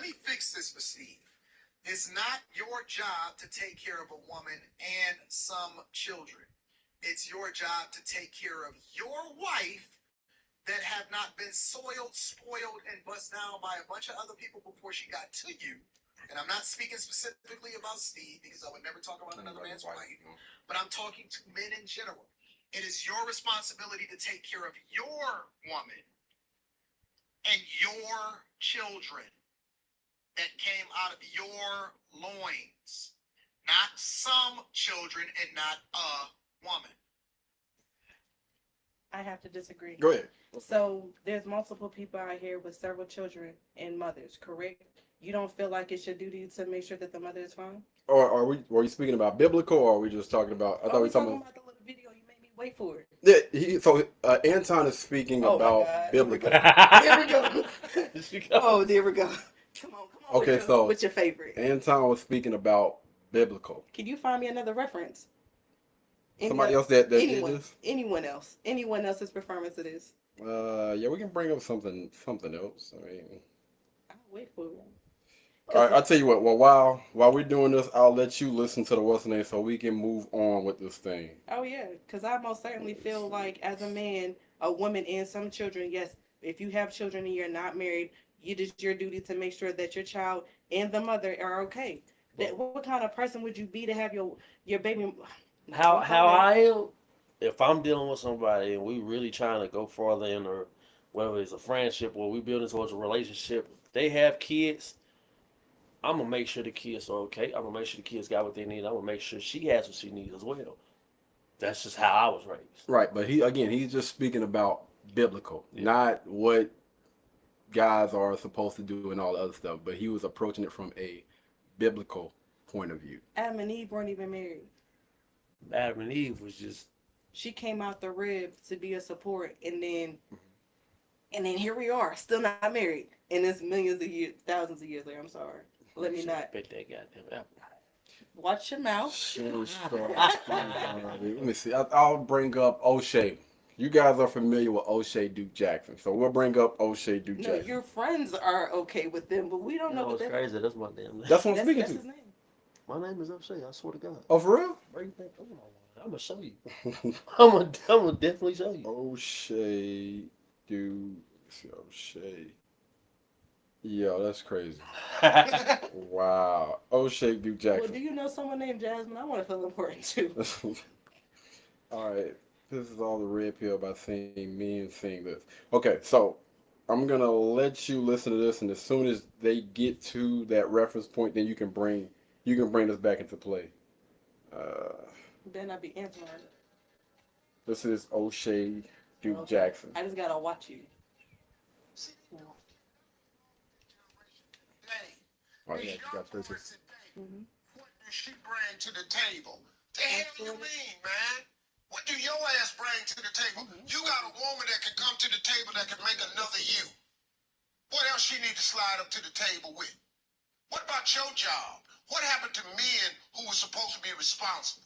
me fix this for Steve. It's not your job to take care of a woman and some children. It's your job to take care of your wife that have not been soiled, spoiled, and bust down by a bunch of other people before she got to you. And I'm not speaking specifically about Steve, because I would never talk about another man's wife, but I'm talking to men in general. It is your responsibility to take care of your woman and your children that came out of your loins. Not some children and not a woman. I have to disagree. Go ahead. So there's multiple people out here with several children and mothers, correct? You don't feel like it's your duty to make sure that the mother is fine? Or were you speaking about biblical, or are we just talking about? I thought we were talking about the little video. You made me wait for it. Yeah. So Anton is speaking about biblical. Here we go. Oh, there we go. Come on. Okay, so what's your favorite? Anton was speaking about biblical. Can you find me another reference? Somebody else that did anyone, this? anyone else's performance of this? Yeah, we can bring up something else. I mean, I'll wait for it. all right, I'll tell you what. Well, while we're doing this, I'll let you listen to the what's the name so we can move on with this thing. Oh yeah, because I most certainly feel like as a man, a woman, and some children, yes, if you have children and you're not married, it is your duty to make sure that your child and the mother are okay. That what kind of person would you be to have your baby? How I am, if I'm dealing with somebody and we really trying to go farther in, or whether it's a friendship or we building towards a relationship, they have kids. I'm gonna make sure the kids are okay. I'm gonna make sure the kids got what they need. I'm gonna make sure she has what she needs as well. That's just how I was raised. Right, but he's just speaking about biblical, not what guys are supposed to do and all the other stuff. But he was approaching it from a biblical point of view. Adam and Eve weren't even married. Adam and Eve was just. She came out the rib to be a support, and then here we are, still not married, and it's millions of years, thousands of years later. I'm sorry. Let me not. Bet that goddamn apple. Watch your mouth. Let me see. I'll bring up O'Shea. You guys are familiar with O'Shea Duke Jackson, so we'll bring up O'Shea Duke Jackson. No, your friends are okay with them, but we don't know what that's crazy. That's my damn name. That's what I'm speaking that's to. his name. My name is O'Shea. I swear to God. Oh, for real? Where you think? I'm gonna show you. I'm gonna definitely show you. O'Shea Duke. O'Shea. Yeah, that's crazy. Wow. O'Shea Duke Jackson. Well, do you know someone named Jasmine? I want to feel important too. All right. This is all the red pill by seeing me and seeing this. Okay, so I'm gonna let you listen to this, and as soon as they get to that reference point, then you can bring this back into play. Better not be Antoine. This is O'Shea Duke Jackson. I just gotta watch you. Oh yeah, you got pictures. What does she bring to the table? The hell do you mean, man? What do your ass bring to the table? You got a woman that can come to the table that can make another you. What else she need to slide up to the table with? What about your job? What happened to men who were supposed to be responsible?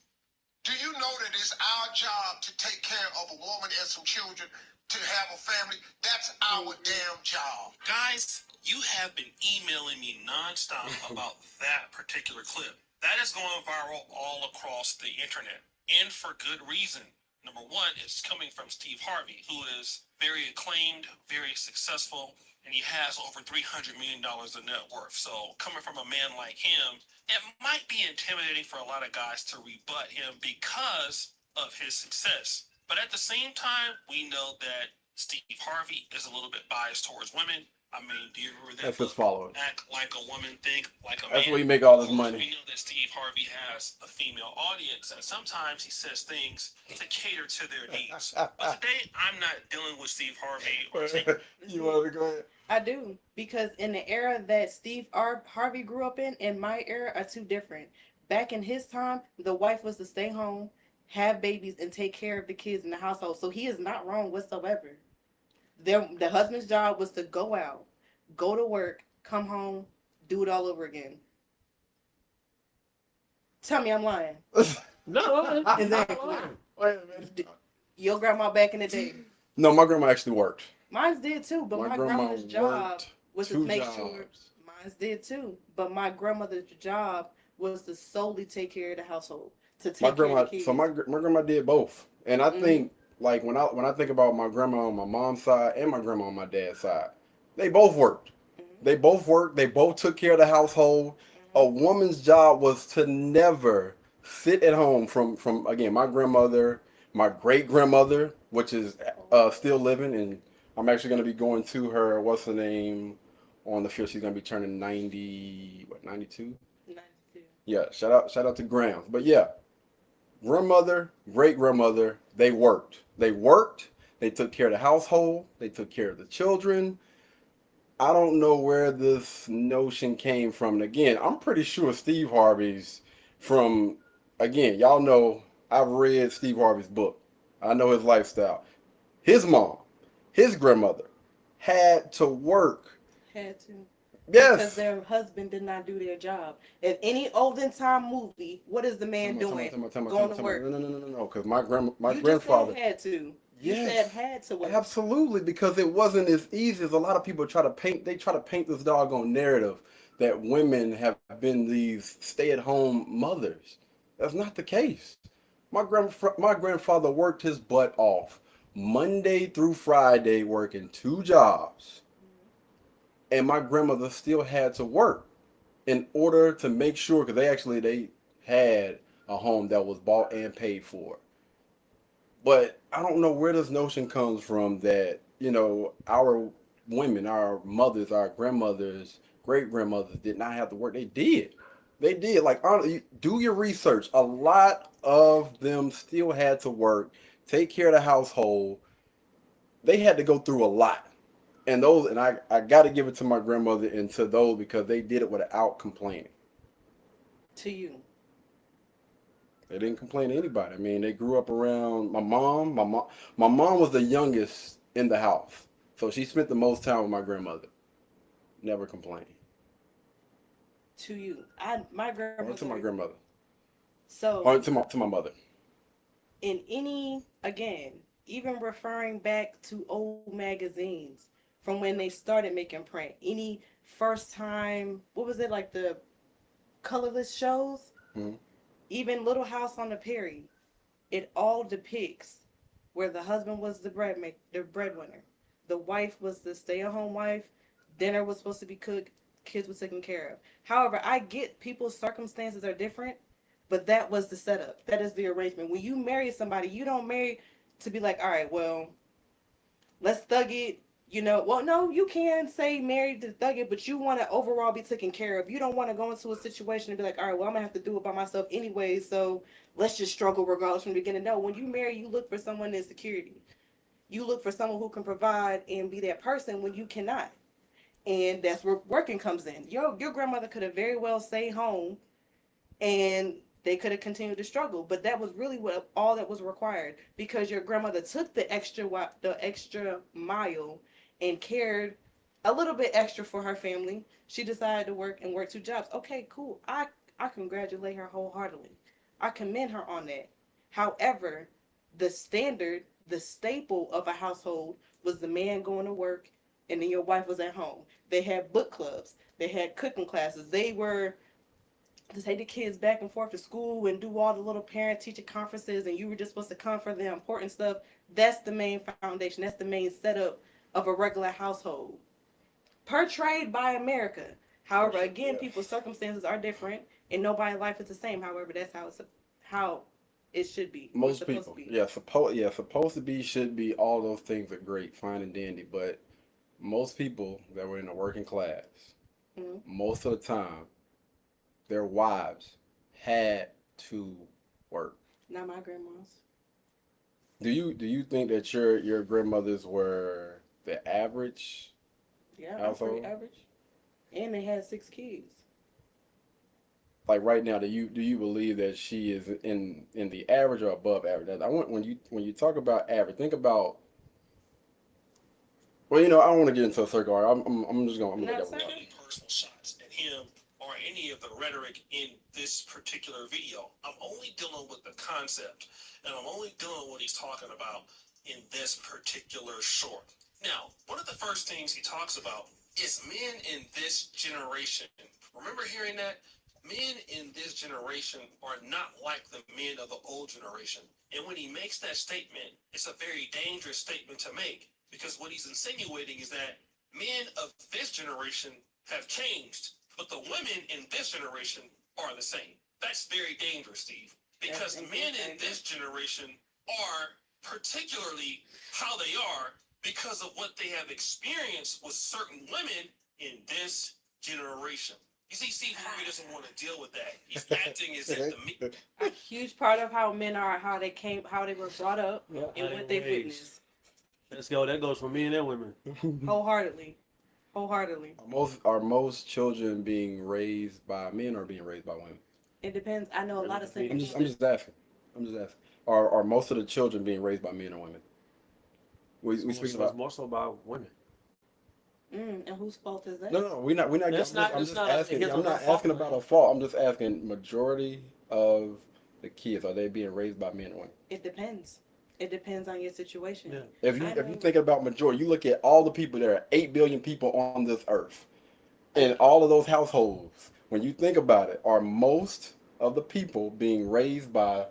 Do you know that it's our job to take care of a woman and some children, to have a family? That's our damn job. Guys, you have been emailing me nonstop about that particular clip. That is going viral all across the internet, and for good reason. Number one, it's coming from Steve Harvey, who is very acclaimed, very successful, and he has over $300 million in net worth. So coming from a man like him, it might be intimidating for a lot of guys to rebut him because of his success. But at the same time, we know that Steve Harvey is a little bit biased towards women. I mean, do you remember that? That's his followers. Act like a woman, think like a man. That's where you make all this money. We know that Steve Harvey has a female audience, and sometimes he says things to cater to their needs. But today, I'm not dealing with Steve Harvey. You want to go ahead? I do, because in the era that Steve Harvey grew up in, and my era are two different. Back in his time, the wife was to stay home, have babies, and take care of the kids in the household. So he is not wrong whatsoever. The husband's job was to go out, go to work, come home, do it all over again. Tell me I'm lying. No, Exactly. Wait a minute. Your grandma back in the day. No, my grandma actually worked. Mine did too, but my grandma grandmother's job worked was to 2 make jobs. sure. Mine did too, but my grandmother's job was to solely take care of the household, to take My care grandma, of the kids. so my grandma did both, and I think like when I think about my grandma on my mom's side and my grandma on my dad's side, they both worked. They both worked. They both took care of the household. A woman's job was to never sit at home. From again, my grandmother, my great grandmother, which is still living, and I'm actually going to be going to her. What's her name? On the 5th, she's going to be turning 92. 92. Yeah, shout out to Grams. But yeah, grandmother, great grandmother, they worked. They worked. They took care of the household. They took care of the children. I don't know where this notion came from. And again, I'm pretty sure Steve Harvey's from, again, y'all know I've read Steve Harvey's book. I know his lifestyle. His mom, his grandmother, had to work. Had to. Yes. Because their husband did not do their job. In any olden time movie, what is the man doing? Going to work. No. Because my You grandfather. just said had to. You Yes, said had to work. absolutely, because it wasn't as easy as a lot of people try to paint. They try to paint this doggone narrative that women have been these stay-at-home mothers. That's not the case. My grandfather worked his butt off Monday through Friday, working 2 jobs, and my grandmother still had to work in order to make sure, because they had a home that was bought and paid for. But I don't know where this notion comes from that, our women, our mothers, our grandmothers, great grandmothers did not have to work. They did. They did. Like, honestly, do your research. A lot of them still had to work, take care of the household. They had to go through a lot. And I got to give it to my grandmother and to those because they did it without complaining. To you. They didn't complain to anybody. I mean, they grew up around my mom. My mom was the youngest in the house, so she spent the most time with my grandmother. Never complained. To you, my grandmother. Or to my grandmother. So. Or to my mother. In again, even referring back to old magazines from when they started making print, any first time, what was it, like the colorless shows? Mm-hmm. Even Little House on the Prairie, it all depicts where the husband was the breadwinner, the wife was the stay-at-home wife, dinner was supposed to be cooked, kids were taken care of. However, I get people's circumstances are different, but that was the setup. That is the arrangement. When you marry somebody, you don't marry to be like, all right, well, let's thug it. Well, no, you can say married to thug it, but you want to overall be taken care of. You don't want to go into a situation and be like, all right, well, I'm going to have to do it by myself anyway, so let's just struggle regardless from the beginning. No, when you marry, you look for someone in security. You look for someone who can provide and be that person when you cannot. And that's where working comes in. Your grandmother could have very well stayed home and they could have continued to struggle, but that was really all that was required because your grandmother took the extra mile and cared a little bit extra for her family. She decided to work 2 jobs. Okay, cool. I congratulate her wholeheartedly. I commend her on that. However, the staple of a household was the man going to work and then your wife was at home. They had book clubs. They had cooking classes. They were to take the kids back and forth to school and do all the little parent-teacher conferences, and you were just supposed to come for the important stuff. That's the main foundation. That's the main setup of a regular household. Portrayed by America. However, again, people's circumstances are different, and nobody's life is the same. However, that's how it should be. Most people, supposed to be, should be. All those things are great, fine and dandy, but most people that were in the working class, most of the time, their wives had to work. Not my grandmas. Do you think that your grandmothers were the average? Yeah, pretty average. And they had 6 kids. Like right now, do you believe that she is in the average or above average? I want when you talk about average, think about. Well, I don't want to get into a circle. I'm just going to let that one. Personal shots at him or any of the rhetoric in this particular video. I'm only dealing with the concept, and I'm only dealing with what he's talking about in this particular short. Now, one of the first things he talks about is men in this generation. Remember hearing that? Men in this generation are not like the men of the old generation. And when he makes that statement, it's a very dangerous statement to make, because what he's insinuating is that men of this generation have changed, but the women in this generation are the same. That's very dangerous, Steve, because men in this generation are particularly how they are because of what they have experienced with certain women in this generation. You see, Steve Harvey doesn't want to deal with that. He's acting as if a huge part of how men are, how they were brought up, and what they witnessed. Let's go. That goes for men and women. Wholeheartedly. Are most children being raised by men or being raised by women? It depends. I know a lot of I'm just asking. Are most of the children being raised by men or women? We speak about more so by women. And whose fault is that? No, we're not. I'm just asking. his I'm or her not fault, asking man. about a fault. I'm just asking. Majority of the kids, are they being raised by men or women? It depends. It depends on your situation. Yeah. If you think about majority, you look at all the people. There are 8 billion people on this earth, in all of those households. When you think about it, are most of the people being raised by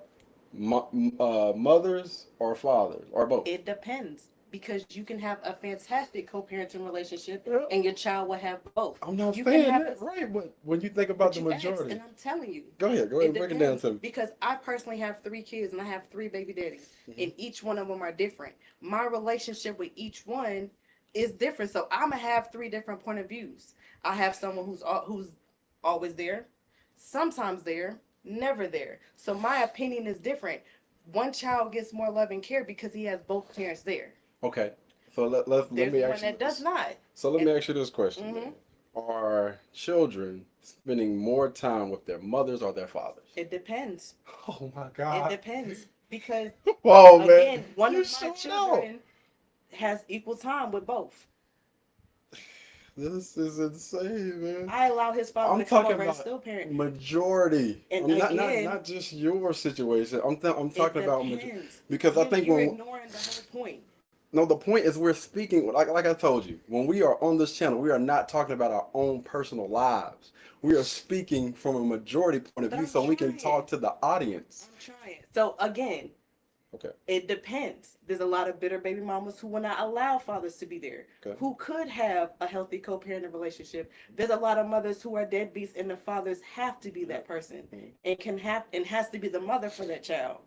mothers or fathers or both? It depends. Because you can have a fantastic co-parenting relationship, Yeah. and your child will have both. I'm not You saying can have that, right? But when you think about the you asked, majority, and I'm telling you, go ahead, break it down to me. because I personally have 3 kids and I have 3 baby daddies, and each one of them are different. My relationship with each one is different, so I'm gonna have 3 different point of views. I have someone who's always there, sometimes there, never there. So my opinion is different. One child gets more love and care because he has both parents there. Okay, so let me one ask you. that does not. So let me ask you this question: then. Are children spending more time with their mothers or their fathers? It depends. Oh my God! It depends because Whoa, again, man. one You of my sure children has equal time with both. This is insane, man. I allow his father I'm to come talking over and about still parent. majority. And I'm again, not just your situation. I'm talking about depends. because I think you're when ignoring the whole point. no, the point is we're speaking like I told you. When we are on this channel, we are not talking about our own personal lives. We are speaking from a majority point of But view, I'm so we can trying. talk to the audience. I'm trying. So again, Okay. it depends. There's a lot of bitter baby mamas who will not allow fathers to be there, Okay. who could have a healthy co-parenting relationship. There's a lot of mothers who are deadbeats, and the fathers have to be that person, and has to be the mother for that child.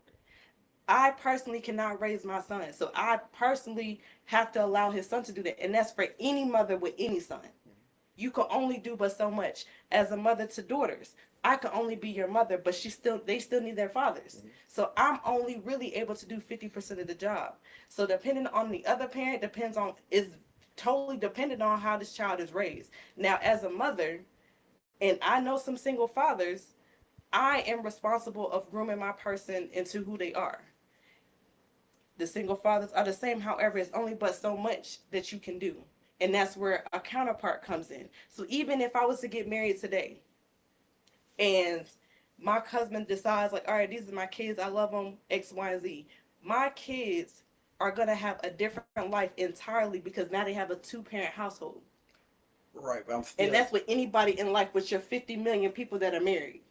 I personally cannot raise my son, so I personally have to allow his son to do that, and that's for any mother with any son. You can only do but so much. As a mother to daughters, I can only be your mother, but they still need their fathers. So I'm only really able to do 50% of the job. So depending on the other parent is totally dependent on how this child is raised. Now, as a mother, and I know some single fathers, I am responsible of grooming my person into who they are. The single fathers are the same. However, it's only but so much that you can do. And that's where a counterpart comes in. So even if I was to get married today and my husband decides, like, all right, these are my kids, I love them, X, Y, and Z. My kids are going to have a different life entirely because now they have a 2-parent household. Right, but and that's with anybody in life with your 50 million people that are married.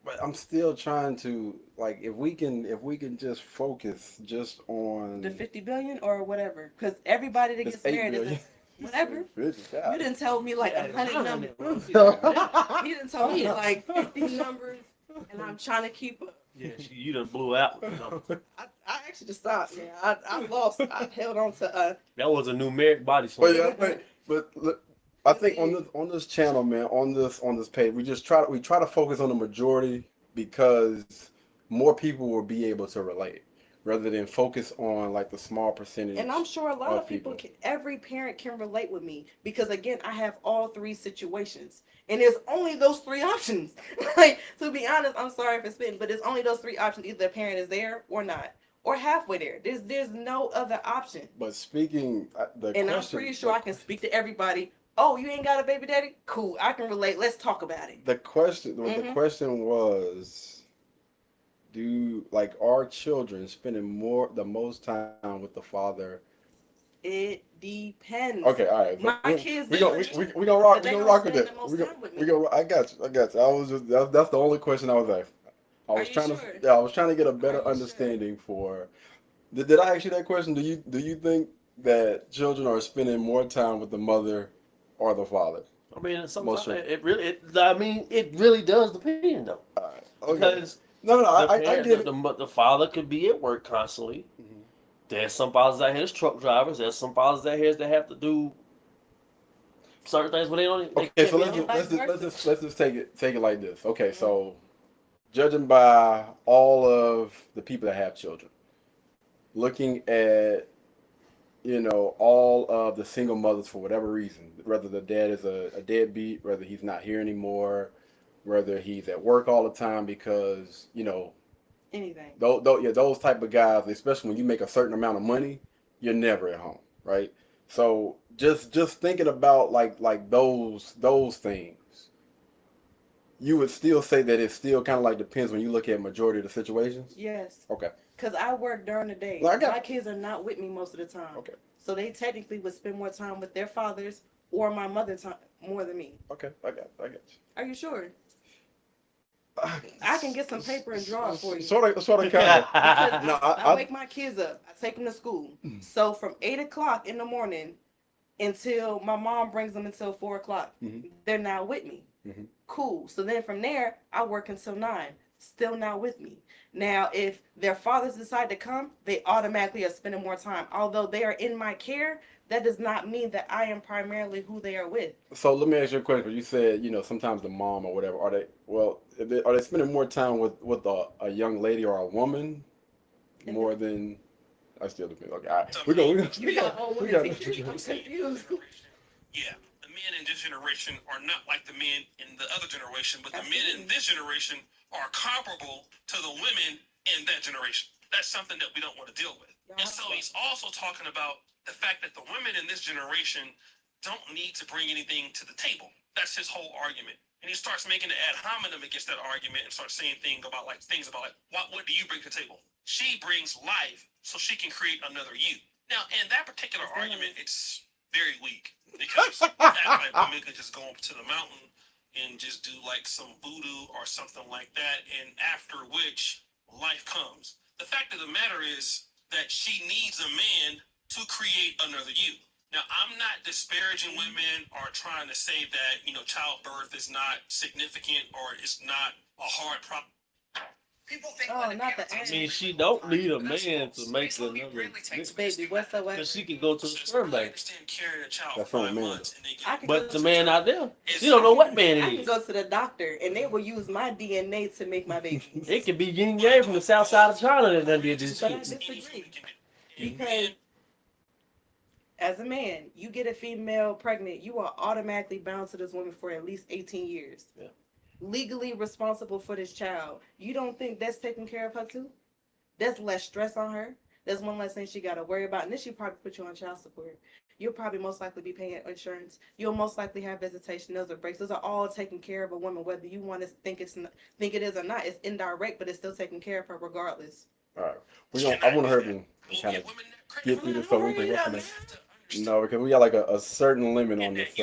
But I'm still trying to, like, if we can just focus just on the 50 billion or whatever, because everybody that gets married is whatever. You didn't tell me like 100 numbers. You didn't tell me like 50 numbers, and I'm trying to keep up. Yeah, you done blew out. I actually stopped, man. I lost. I held on to. That was a numeric body But slam. yeah, but look, I think on this channel, man, on this page, we try to focus on the majority because more people will be able to relate, rather than focus on like the small percentage. And I'm sure a lot of people every parent can relate with me because again, I have all 3 situations, and there's only those 3 options. Like, to be honest, I'm sorry for spitting, but there's only those 3 options: either the parent is there or not, or halfway there. There's no other option. But speaking I'm pretty sure I can speak to everybody. Oh, you ain't got a baby daddy? Cool, I can relate. Let's talk about it. The question was, are children spending the most time with the father? It depends. Okay, all right. My kids, we gonna rock with it. I got you. I was just that's the only question I was asking. I was trying to get a better understanding for. Did I ask you that question? Do you think that children are spending more time with the mother or the father? I mean, sometimes it really does depend though. All right. Okay. Because I get it. The father could be at work constantly. Mm-hmm. There's some fathers out here that's truck drivers. There's some fathers out here that have to do certain things, but they don't. Okay, so let's just take it like this. Okay, so judging by all of the people that have children, looking at all of the single mothers for whatever reason, whether the dad is a deadbeat, whether he's not here anymore, whether he's at work all the time because anything. Those type of guys, especially when you make a certain amount of money, you're never at home, right? So just thinking about like those things, you would still say that it still kind of like depends when you look at majority of the situations. Yes. Okay. Because I work during the day. Well, my kids are not with me most of the time. Okay. So they technically would spend more time with their fathers or my mother time more than me. Okay. I got you. Are you sure? I can get some paper and draw it for you. Sort of kind of. No, I wake my kids up. I take them to school. So from 8 o'clock in the morning until my mom brings them until 4 o'clock, they're not with me. Cool. So then from there, I work until 9. Still not with me. Now, if their fathers decide to come, they automatically are spending more time. Although they are in my care, that does not mean that I am primarily who they are with. So let me ask you a question. You said, sometimes the mom or whatever, are they spending more time with a young lady or a woman more than I still depend. Okay, all right. We go. Yeah, the men in this generation are not like the men in the other generation, but the men in this generation are comparable to the women in that generation. That's something that we don't want to deal with. And so he's also talking about the fact that the women in this generation don't need to bring anything to the table. That's his whole argument. And he starts making an ad hominem against that argument and starts saying things about what do you bring to the table? She brings life so she can create another you. Now, in that particular argument, it's very weak because like women could just go up to the mountain and just do like some voodoo or something like that, and after which life comes. The fact of the matter is that she needs a man to create another you. Now, I'm not disparaging women or trying to say that, childbirth is not significant or it's not a hard problem. People think I mean, she don't need a man to make another baby. What's the way? because she can go to the sperm bank. That's from a man. But the man out there, she don't know what man I it can is. go to the doctor and they will use my DNA to make my baby. It could be yin yang from the south side of China that done did this But I shit. disagree. Because as a man, you get a female pregnant, you are automatically bound to this woman for at least 18 years. Yeah. Legally responsible for this child. You don't think that's taking care of her too? That's less stress on her. That's one less thing she got to worry about. And then she probably put you on child support. You'll probably most likely be paying insurance. You'll most likely have visitation. Those are breaks. Those are all taking care of a woman, whether you want to think it is or not. It's indirect, but it's still taking care of her regardless. All right. I want to hurry and kind of get through this so we can work. No, because we got like a certain limit on this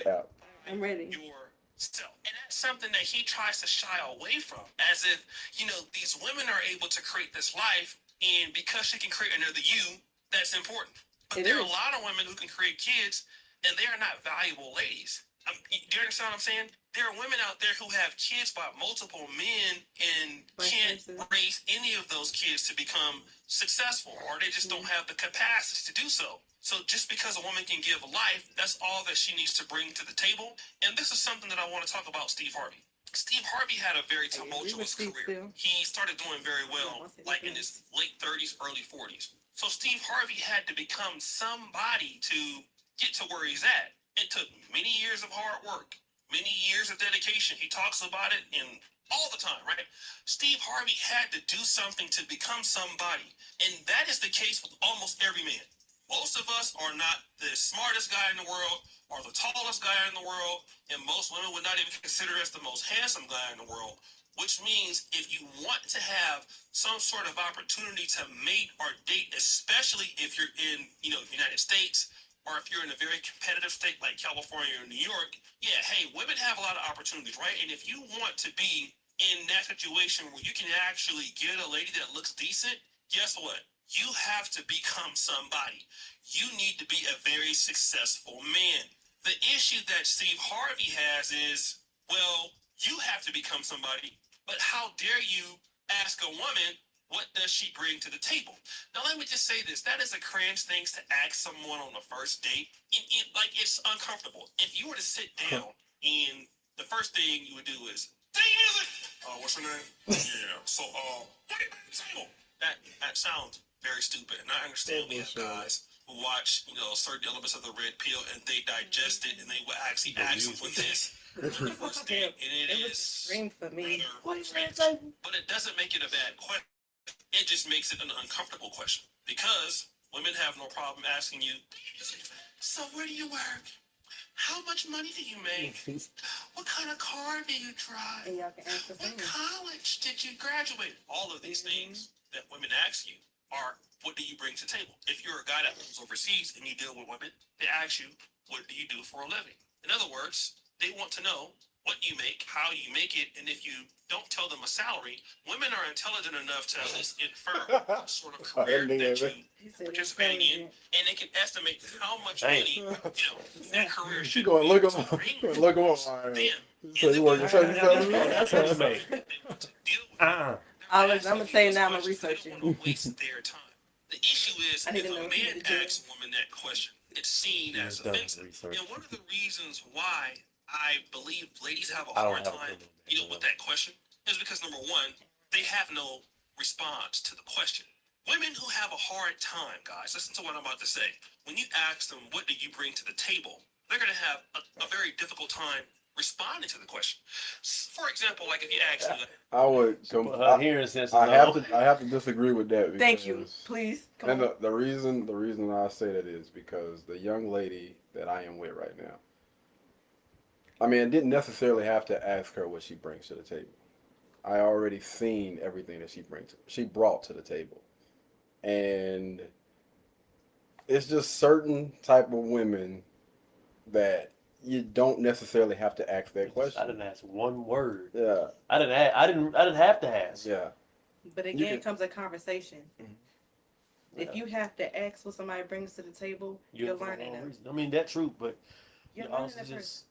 app. I'm ready. Yourself. And that's something that he tries to shy away from, as if, these women are able to create this life, and because she can create another you, that's important. But there are a lot of women who can create kids, and they are not valuable ladies. Do you understand what I'm saying? There are women out there who have kids by multiple men and can't raise any of those kids to become successful, or they just don't have the capacity to do so. So just because a woman can give life, that's all that she needs to bring to the table. And this is something that I want to talk about Steve Harvey. Steve Harvey had a very tumultuous career. He started doing very well, like in his late 30s, early 40s. So Steve Harvey had to become somebody to get to where he's at. It took many years of hard work, many years of dedication. He talks about it in all the time, right? Steve Harvey had to do something to become somebody. And that is the case with almost every man. Most of us are not the smartest guy in the world or the tallest guy in the world, and most women would not even consider us the most handsome guy in the world, which means if you want to have some sort of opportunity to mate or date, especially if you're in, United States, or if you're in a very competitive state like California or New York, yeah, hey, women have a lot of opportunities, right? And if you want to be in that situation where you can actually get a lady that looks decent, guess what? You have to become somebody. You need to be a very successful man. The issue that Steve Harvey has is, well, you have to become somebody, but how dare you ask a woman, what does she bring to the table? Now, let me just say this. That is a cringe thing to ask someone on the first date. It's uncomfortable. If you were to sit down and the first thing you would do is, sing music! What's your name? Yeah, so, what do you bring to the table? That sounds very stupid, and I understand we have guys who watch, certain elements of the red pill and they digest it and they will actually ask them for this. The first thing, and it is extreme for me. But it doesn't make it a bad question. It just makes it an uncomfortable question because Women have no problem asking you, so where do you work? How much money do you make? What kind of car do you drive? And y'all can answer What college did you graduate? All of these things that women ask you are, what do you bring to the table? If you're a guy that lives overseas and you deal with women, they ask you, what do you do for a living? In other words, they want to know what you make, how you make it, and if you don't tell them a salary, women are intelligent enough to at least infer what sort of career that you participating in, and they can estimate how much money, that career should going, look at bring look on. So you want to show yourself? That's what you make. I'm gonna tell you now. I'm gonna research it. Waste their time. The issue is, if a man asks a woman that question, it's seen as offensive. And one of the reasons why I believe ladies have a hard time, with that question is because, number one, they have no response to the question. Women who have a hard time, guys, listen to what I'm about to say. When you ask them, what do you bring to the table, they're going to have a very difficult time responding to the question. For example, like if you ask me, I have to disagree with that. Because, thank you. Please. And the reason I say that is because the young lady that I am with right now, I mean, I didn't necessarily have to ask her what she brings to the table. I already seen everything that she brought to the table. And it's just certain type of women that you don't necessarily have to ask that question. I didn't ask one word. Yeah. I didn't have to ask. Yeah. But again, comes a conversation. Mm-hmm. If you have to ask what somebody brings to the table, you're learning them. I mean, that's true, but you're also just.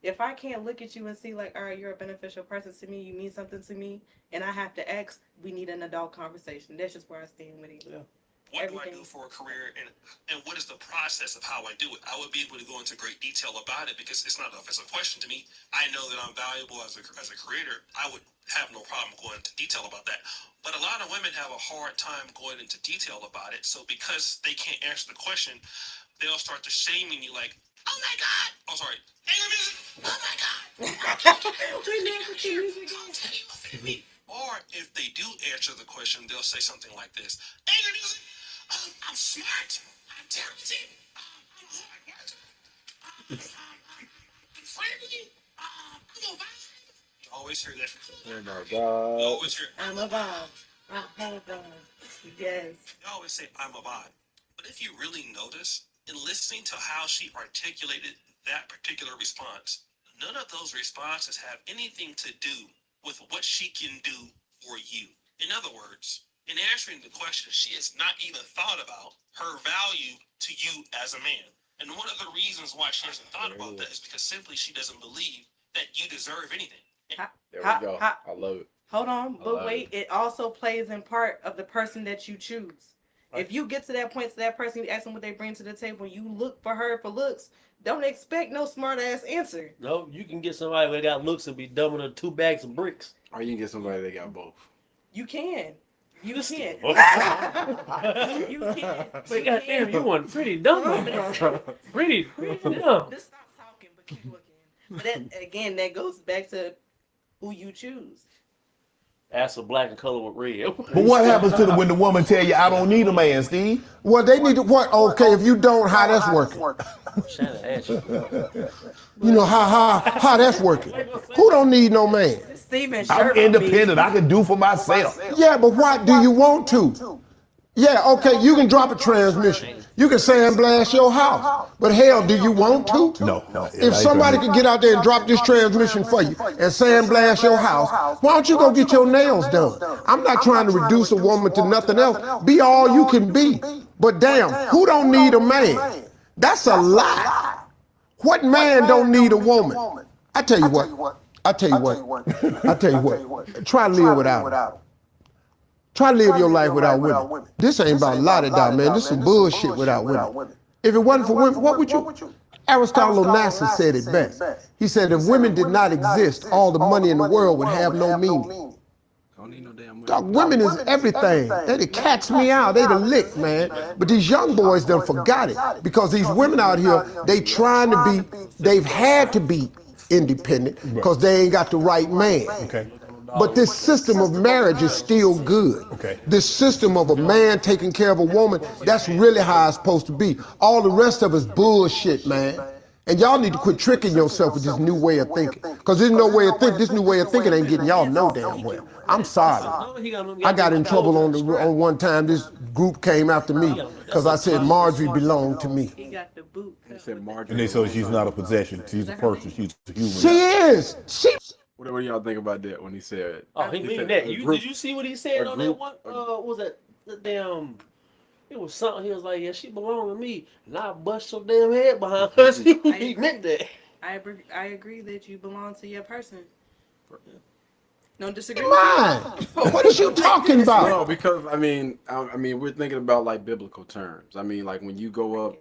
If I can't look at you and see like, all right, you're a beneficial person to me, you mean something to me, and I have to ask, we need an adult conversation. That's just where I stand with you. Yeah. What do I do for a career, and what is the process of how I do it? I would be able to go into great detail about it because it's not an offensive question to me. I know that I'm valuable as a creator. I would have no problem going into detail about that. But a lot of women have a hard time going into detail about it. So because they can't answer the question, they'll start to shaming you like, oh my God! Oh, sorry. Angry music! Oh my God! Or if they do answer the question, they'll say something like this. Angry music! I'm smart. I'm talented. I'm a hard worker. I'm friendly. I'm a vibe. You always hear that. Oh my God. You always hear, I'm a vibe. I'm a vibe. Yes. You always say, I'm a vibe. But if you really notice, in listening to how she articulated that particular response, none of those responses have anything to do with what she can do for you. In other words, in answering the question, she has not even thought about her value to you as a man. And one of the reasons why she hasn't thought about that is because simply she doesn't believe that you deserve anything. There we go. I love it. Hold on, but wait, it also plays in part of the person that you choose. Right. If you get to that point, to that person, you ask them what they bring to the table, you look for her for looks, don't expect no smart ass answer. No, you can get somebody that got looks and be dumbing on 2 bags of bricks. Or you can get somebody that got both. You can. You can. You can. But goddamn, you want pretty dumb. Pretty dumb. Just stop talking, but keep looking. But that goes back to who you choose. Ass of black and color with red. But what happens to when the woman tell you, I don't need a man, Steve? Well, they need to what? Okay, if you don't, how that's working? You know how that's working? Who don't need no man? I'm independent. I can do for myself. Yeah, but why do you want to? Yeah, okay, you can drop a transmission. You can sandblast your house. But hell, do you want to? No. If somebody could get out there and drop this transmission for you and sandblast your house, why don't you go get your nails done? I'm not trying to reduce a woman to nothing else. Be all you can be. But damn, who don't need a man? That's a lie. What man don't need a woman? I tell you what. Try to live without her. Try to live your life without women. This ain't about la-da-da, man. This is some bullshit without women. If it wasn't for women, what would you? Aristotle Onassis said it best. He said if women did not exist, all the money in the world would have no meaning. Don't need no damn women. Dog, women is everything. They catch me out. They the lick, man. But these young boys done forgot it because these women out here, they trying to be, they've had to be independent because they ain't got the right man. Okay. But this system of marriage is still good. Okay. This system of a man taking care of a woman, that's really how it's supposed to be. All the rest of it's bullshit, man. And y'all need to quit tricking yourself with this new way of thinking. Because there's no way of thinking, this new way of thinking ain't getting y'all no damn well. I'm sorry. I got in trouble on one time. This group came after me because I said Marjorie belonged to me. He got the boot. And they said she's not a possession. She's a person. She's a human. She is. What do y'all think about that when he said? Oh, he mean that. Did you see what he said on that one? What was that? The damn. It was something. He was like, "Yeah, she belonged to me," and I bust your damn head behind her. He meant that. I agree that you belong to your person. No disagree. Mine. What is you talking about? No, because I mean, we're thinking about like biblical terms. I mean, like when you go up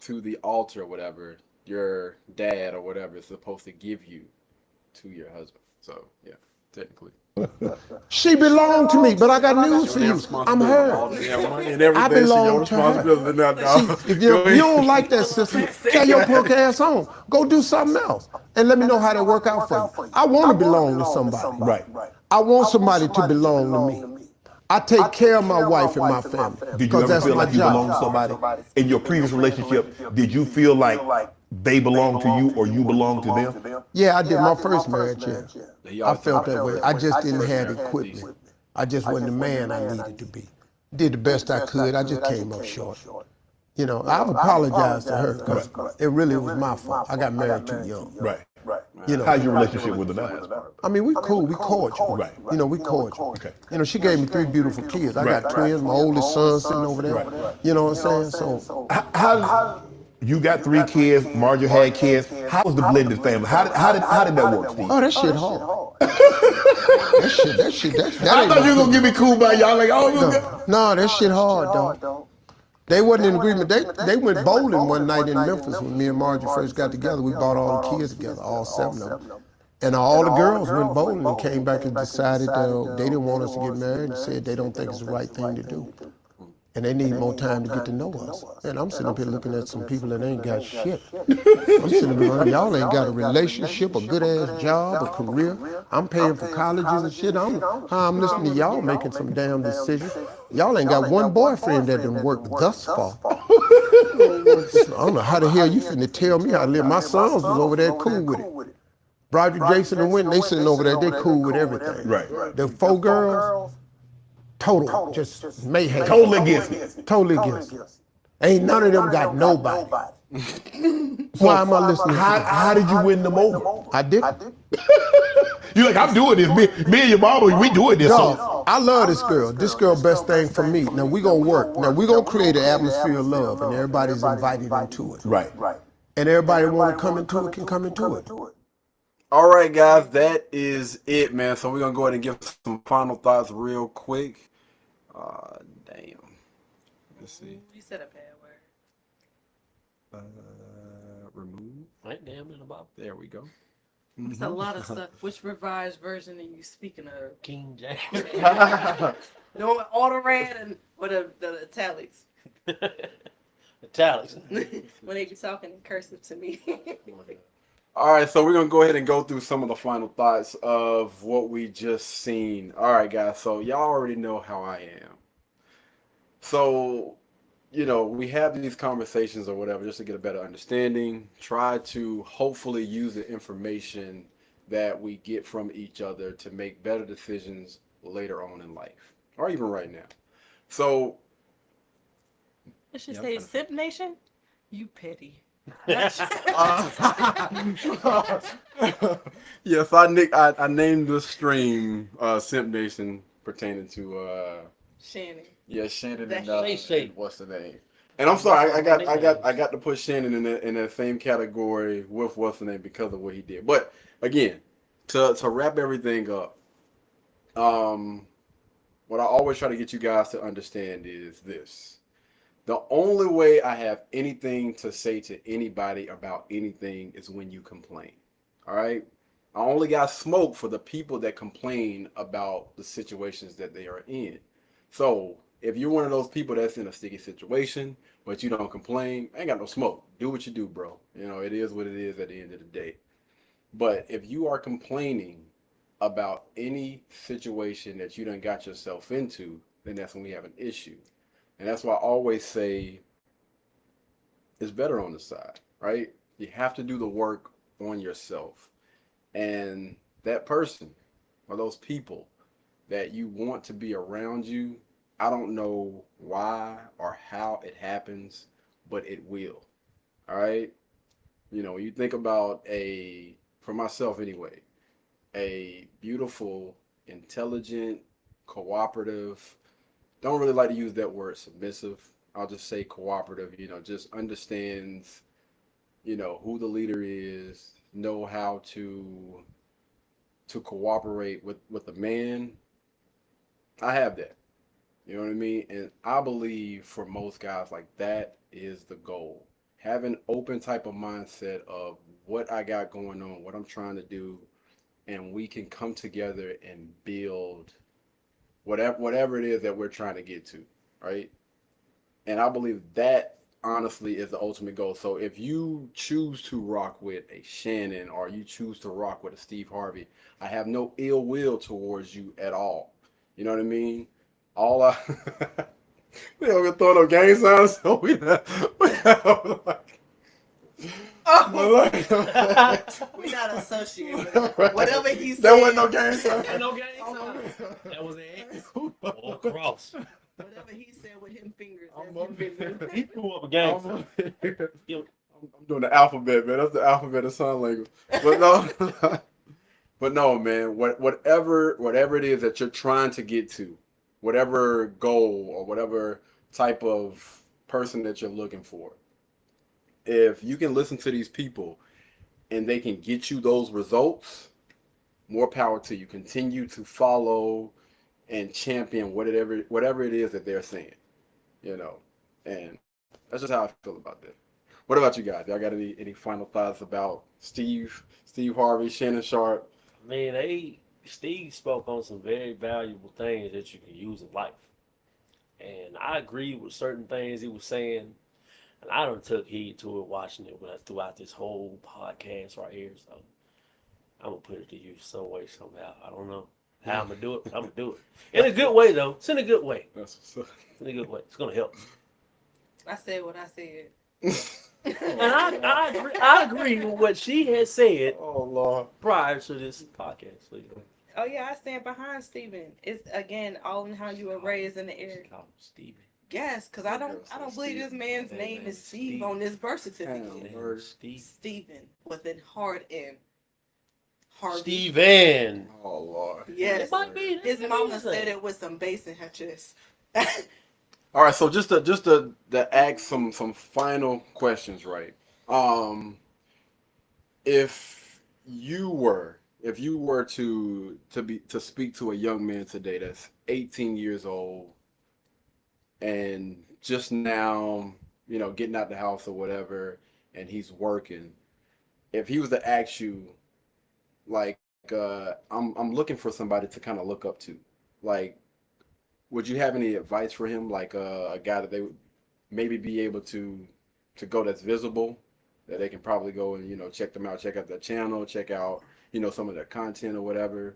to the altar or whatever, your dad or whatever is supposed to give you to your husband. So yeah, technically. She belonged to me, but I got news for you. I'm her. I belong to her. See, if you don't like that system, tell your punk ass on. Go do something else. And let me know how that work out for you. I want to belong to somebody. Right. I want somebody to belong to me. I take care of my wife and my family. Did you ever feel like you belong to somebody? In your previous relationship, did you feel like they belong to you or you belong to them? Yeah, I did my first marriage, yeah. I felt that way. I just didn't have equipment. I just wasn't the man I needed to be. Did the best I could. I just came up short. You know, I've apologized to her because it really was my fault. I got married too young. Right. You know, How's your relationship with them now? I mean, we cool. We cordial. Right. You know, we cordial. Okay. You know, she gave me 3 beautiful kids. I got twins. My oldest son sitting over there. You know what I'm saying? So, How you got 3 kids? Marjorie had kids. How was the blended family? How did that work, Steve? oh, that shit hard. that shit. I thought you were gonna give me cool by y'all. Like, oh, no, that shit hard, dog. They wasn't in agreement. They went bowling one night in Memphis when me and Marjorie first got together. We brought all the kids together, all 7 of them. And all the girls went bowling and came back and decided they didn't want us to get married and said they don't think it's the right thing to do. And they need more time to get to know us. And I'm sitting up here looking at some people that ain't got shit. I'm sitting up here going, y'all ain't got a relationship, a good-ass job, a career. I'm paying for colleges and shit. I'm listening to y'all making some damn decisions. Y'all ain't got one boyfriend that done worked thus far. I don't know how the hell you finna tell me how to live. My sons was over there cool with it. Broderick, Jason, and Wynn, they sitting over there, they cool with everything. Right. The 4 girls, total, just mayhem. Totally against it. Totally against it. Ain't none of them got nobody. Why am I listening? How did you win them over? I did. You like, I'm doing this. Me and your mama, we doing this. No, I love this girl. This girl best thing for me. Now we gonna work. Now we gonna create an atmosphere of love, and everybody's invited into it. Right. And everybody want to come into it can come into it. All right, guys, that is it, man. So we're gonna go ahead and give some final thoughts real quick. Damn. Let's see. You said a bad word. Remove. Right, damn it about There we go. It's a lot of stuff. Which revised version are you speaking of? King James. No, auto red and or the italics. Italics. When they be talking in cursive to me. All right, so we're going to go ahead and go through some of the final thoughts of what we just seen. All right, guys, so y'all already know how I am. So, you know, we have these conversations or whatever just to get a better understanding. Try to hopefully use the information that we get from each other to make better decisions later on in life, or even right now. So, It should say Simp Nation? You petty. Yes, I named this stream Simp Nation pertaining to Shannon. Yeah, Shannon and what's the name? And Oh, I'm sorry, I got to put Shannon in that same category with what's the name because of what he did. But again, to wrap everything up, what I always try to get you guys to understand is this. The only way I have anything to say to anybody about anything is when you complain. All right? I only got smoke for the people that complain about the situations that they are in. So if you're one of those people that's in a sticky situation, but you don't complain, I ain't got no smoke. Do what you do, bro. You know, it is what it is at the end of the day. But if you are complaining about any situation that you done got yourself into, then that's when we have an issue. And that's why I always say it's better on the side, right? You have to do the work on yourself. And that person or those people that you want to be around you, I don't know why or how it happens, but it will. All right? You know, when you think about for myself anyway, a beautiful, intelligent, cooperative, don't really like to use that word submissive. I'll just say cooperative, just understands, who the leader is, know how to cooperate with the man. I have that. You know what I mean? And I believe for most guys, like that is the goal. Have an open type of mindset of what I got going on, what I'm trying to do, and we can come together and build whatever it is that we're trying to get to, right? And I believe that honestly is the ultimate goal. So if you choose to rock with a Shannon or you choose to rock with a Steve Harvey, I have no ill will towards you at all. You know what I mean? All I we don't even throw no gang signs, so we have like We're not associated with it. Whatever he said. There wasn't no gang sign. No gang sign. That was an X or a cross. Whatever he said with him fingers. He threw up a gang sign. I'm doing the alphabet, man. That's the alphabet of sign language. But no, but no, man. Whatever it is that you're trying to get to, whatever goal or whatever type of person that you're looking for, if you can listen to these people and they can get you those results, more power to you. Continue to follow and champion whatever it is that they're saying, and that's just how I feel about that. What about you guys? Y'all got any final thoughts about Steve Harvey, Shannon Sharp? I mean, Steve spoke on some very valuable things that you can use in life. And I agree with certain things he was saying. And I done took heed to it watching it throughout this whole podcast right here. So I'm going to put it to use some way, somehow. I don't know how I'm going to do it, but I'm going to do it. In a good way, though. It's in a good way. That's what's up. In a good way. It's going to help. I said what I said. And I agree with what she had said prior to this podcast. So, Oh yeah, I stand behind Steven. It's again all in how you were raised in the area. Steven. Yes, because I don't believe this man's name is Steve on this birth certificate. Steven with an hard N. Harvey. Steven. Oh Lord. Yes. It might be. His mama said it with some bass in her chest. All right, so just to ask some final questions, right? If you were to speak to a young man today that's 18 years old and just now, getting out the house or whatever, and he's working, if he was to ask you, like, I'm looking for somebody to kind of look up to, like, would you have any advice for him, like a guy that they would maybe be able to go that's visible, that they can probably go and check them out, check out their channel, check out some of their content or whatever?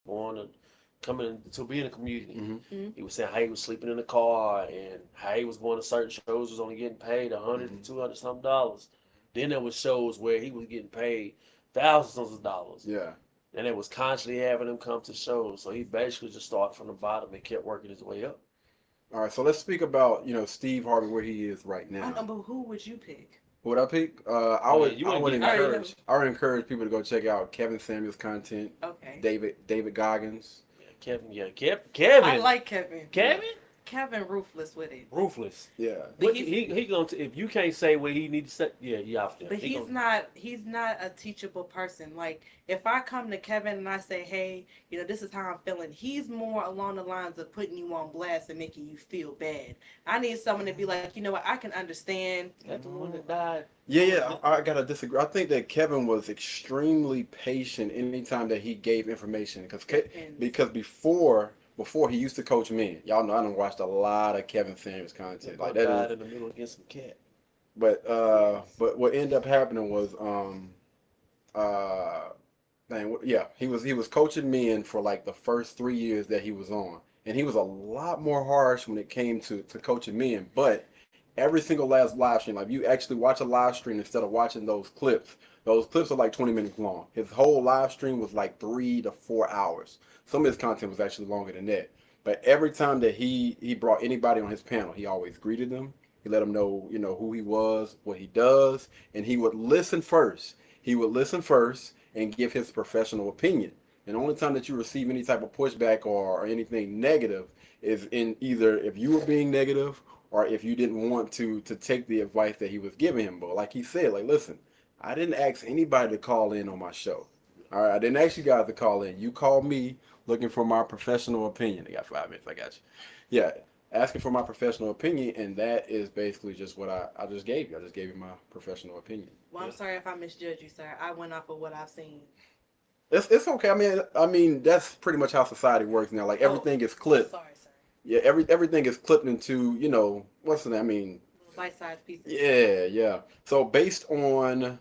going to coming to be in the community. Mm-hmm. He was saying how he was sleeping in the car and how he was going to certain shows, was only getting paid $100 to $200 something dollars. Then there was shows where he was getting paid thousands of dollars. Yeah. And it was constantly having him come to shows. So he basically just started from the bottom and kept working his way up. All right, so let's speak about, you know, Steve Harvey, where he is right now. I know, but who would you pick? Who would I pick? I would encourage people to go check out Kevin Samuels' content. Okay. David Goggins. Kevin. I like Kevin. Kevin ruthless with it. Ruthless. Yeah. But he gonna if you can't say what he needs to say, you off there. But he's not a teachable person. Like if I come to Kevin and I say, hey, you know, this is how I'm feeling, he's more along the lines of putting you on blast and making you feel bad. I need someone to be like, you know what, I can understand. That's the one that died. Yeah, I gotta disagree. I think that Kevin was extremely patient anytime that he gave information because before he used to coach men. Y'all know I done watched a lot of Kevin Samuels content. Like that died in the middle against some cat. But what ended up happening was he was coaching men for like the first 3 years that he was on, and he was a lot more harsh when it came to coaching men. But every single last live stream, like you actually watch a live stream instead of watching those clips. Those clips are like 20 minutes long. His whole live stream was like 3 to 4 hours. Some of his content was actually longer than that. But every time that he brought anybody on his panel, he always greeted them. He let them know, you know, who he was, what he does, and he would listen first. He would listen first and give his professional opinion. And the only time that you receive any type of pushback or anything negative is in either if you were being negative or if you didn't want to take the advice that he was giving him. But like he said, like, listen, I didn't ask anybody to call in on my show. All right, I didn't ask you guys to call in. You called me looking for my professional opinion. I got 5 minutes. I got you. Yeah, asking for my professional opinion, and that is basically just what I just gave you. I just gave you my professional opinion. Well, I'm sorry if I misjudged you, sir. I went off of what I've seen. It's okay. I mean that's pretty much how society works now. Like everything is clipped. Sorry, sir. Yeah, everything is clipped into, you know, what's the name? I mean, bite-sized pieces. Yeah. So based on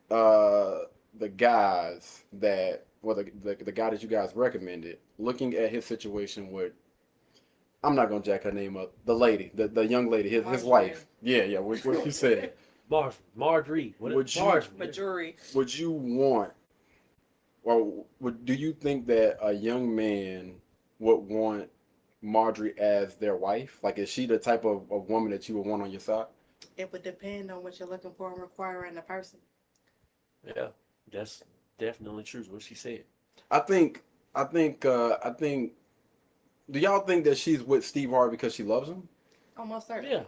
the guys that, well, the guy that you guys recommended, looking at his situation with, I'm not gonna jack her name up, the lady, the young lady, his wife. Yeah. What you said? Marjorie. Marjorie. Would you want, or do you think that a young man would want Marjorie as their wife? Like, is she the type of woman that you would want on your side? It would depend on what you're looking for and requiring a person. Yeah, that's definitely true. What she said. I think. Do y'all think that she's with Steve Harvey because she loves him? Almost certain. Yeah.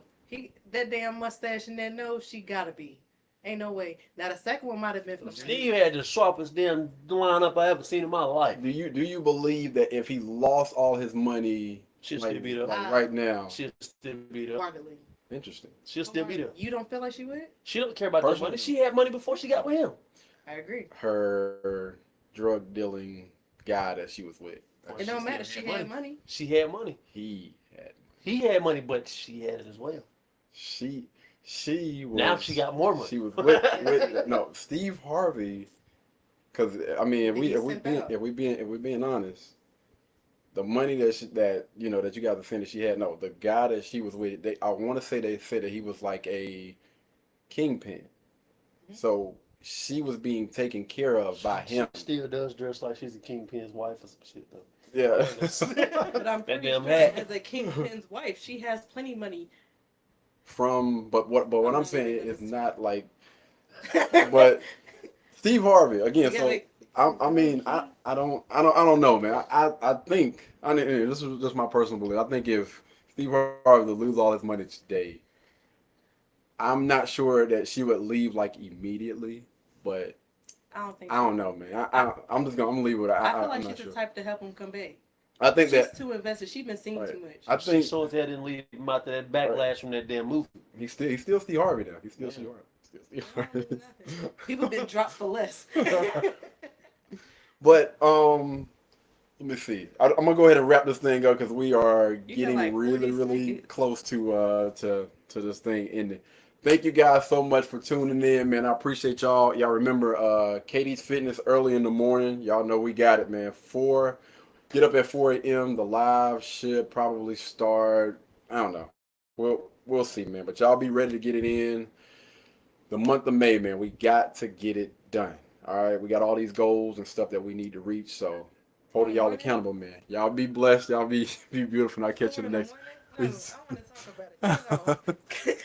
That damn mustache and that nose, she gotta be. Ain't no way. Now the second one might have been from Steve had the sharpest damn lineup I ever seen in my life. Do you believe that if he lost all his money, she'll still be there? Like right now, she'll still be there. Margaret. Interesting. She'll still be there. You don't feel like she would? She don't care about that money. She had money before she got with him. I agree. Her drug dealing guy that she was with. It don't matter. She had money. She had money. He had money. He had money, but she had it as well. She was. Now she got more money. She was with no Steve Harvey. Because I mean, if we being honest, the money that you guys are saying that she had, no, the guy that she was with, I want to say they said that he was like a kingpin. Mm-hmm. So she was being taken care of by him. She still does dress like she's a kingpin's wife or some shit though. Yeah. But I'm pretty sure as a kingpin's wife, she has plenty of money. But what I'm saying is not like, but Steve Harvey again. So I don't know, man. I think this is just my personal belief. I think if Steve Harvey would lose all his money today, I'm not sure that she would leave like immediately. But I don't know, man. I'm gonna leave it. I feel like she's the type to help him come back. I think she's too invested. She's been seeing too much. I think she saw that didn't leave him out to that backlash from that damn movie. He's still Steve Harvey now. He's still Steve Harvey. People been dropped for less. But let me see. I'm gonna go ahead and wrap this thing up because we are getting really close to this thing ending. Thank you guys so much for tuning in, man. I appreciate y'all. Y'all remember Katie's Fitness early in the morning. Y'all know we got it, man. Get up at 4 a.m. The live should probably start. I don't know. We'll see, man. But y'all be ready to get it in. The month of May, man. We got to get it done. All right. We got all these goals and stuff that we need to reach. So holding y'all accountable, man. Y'all be blessed. Y'all be beautiful. And I'll catch you in the next. I want to talk about it.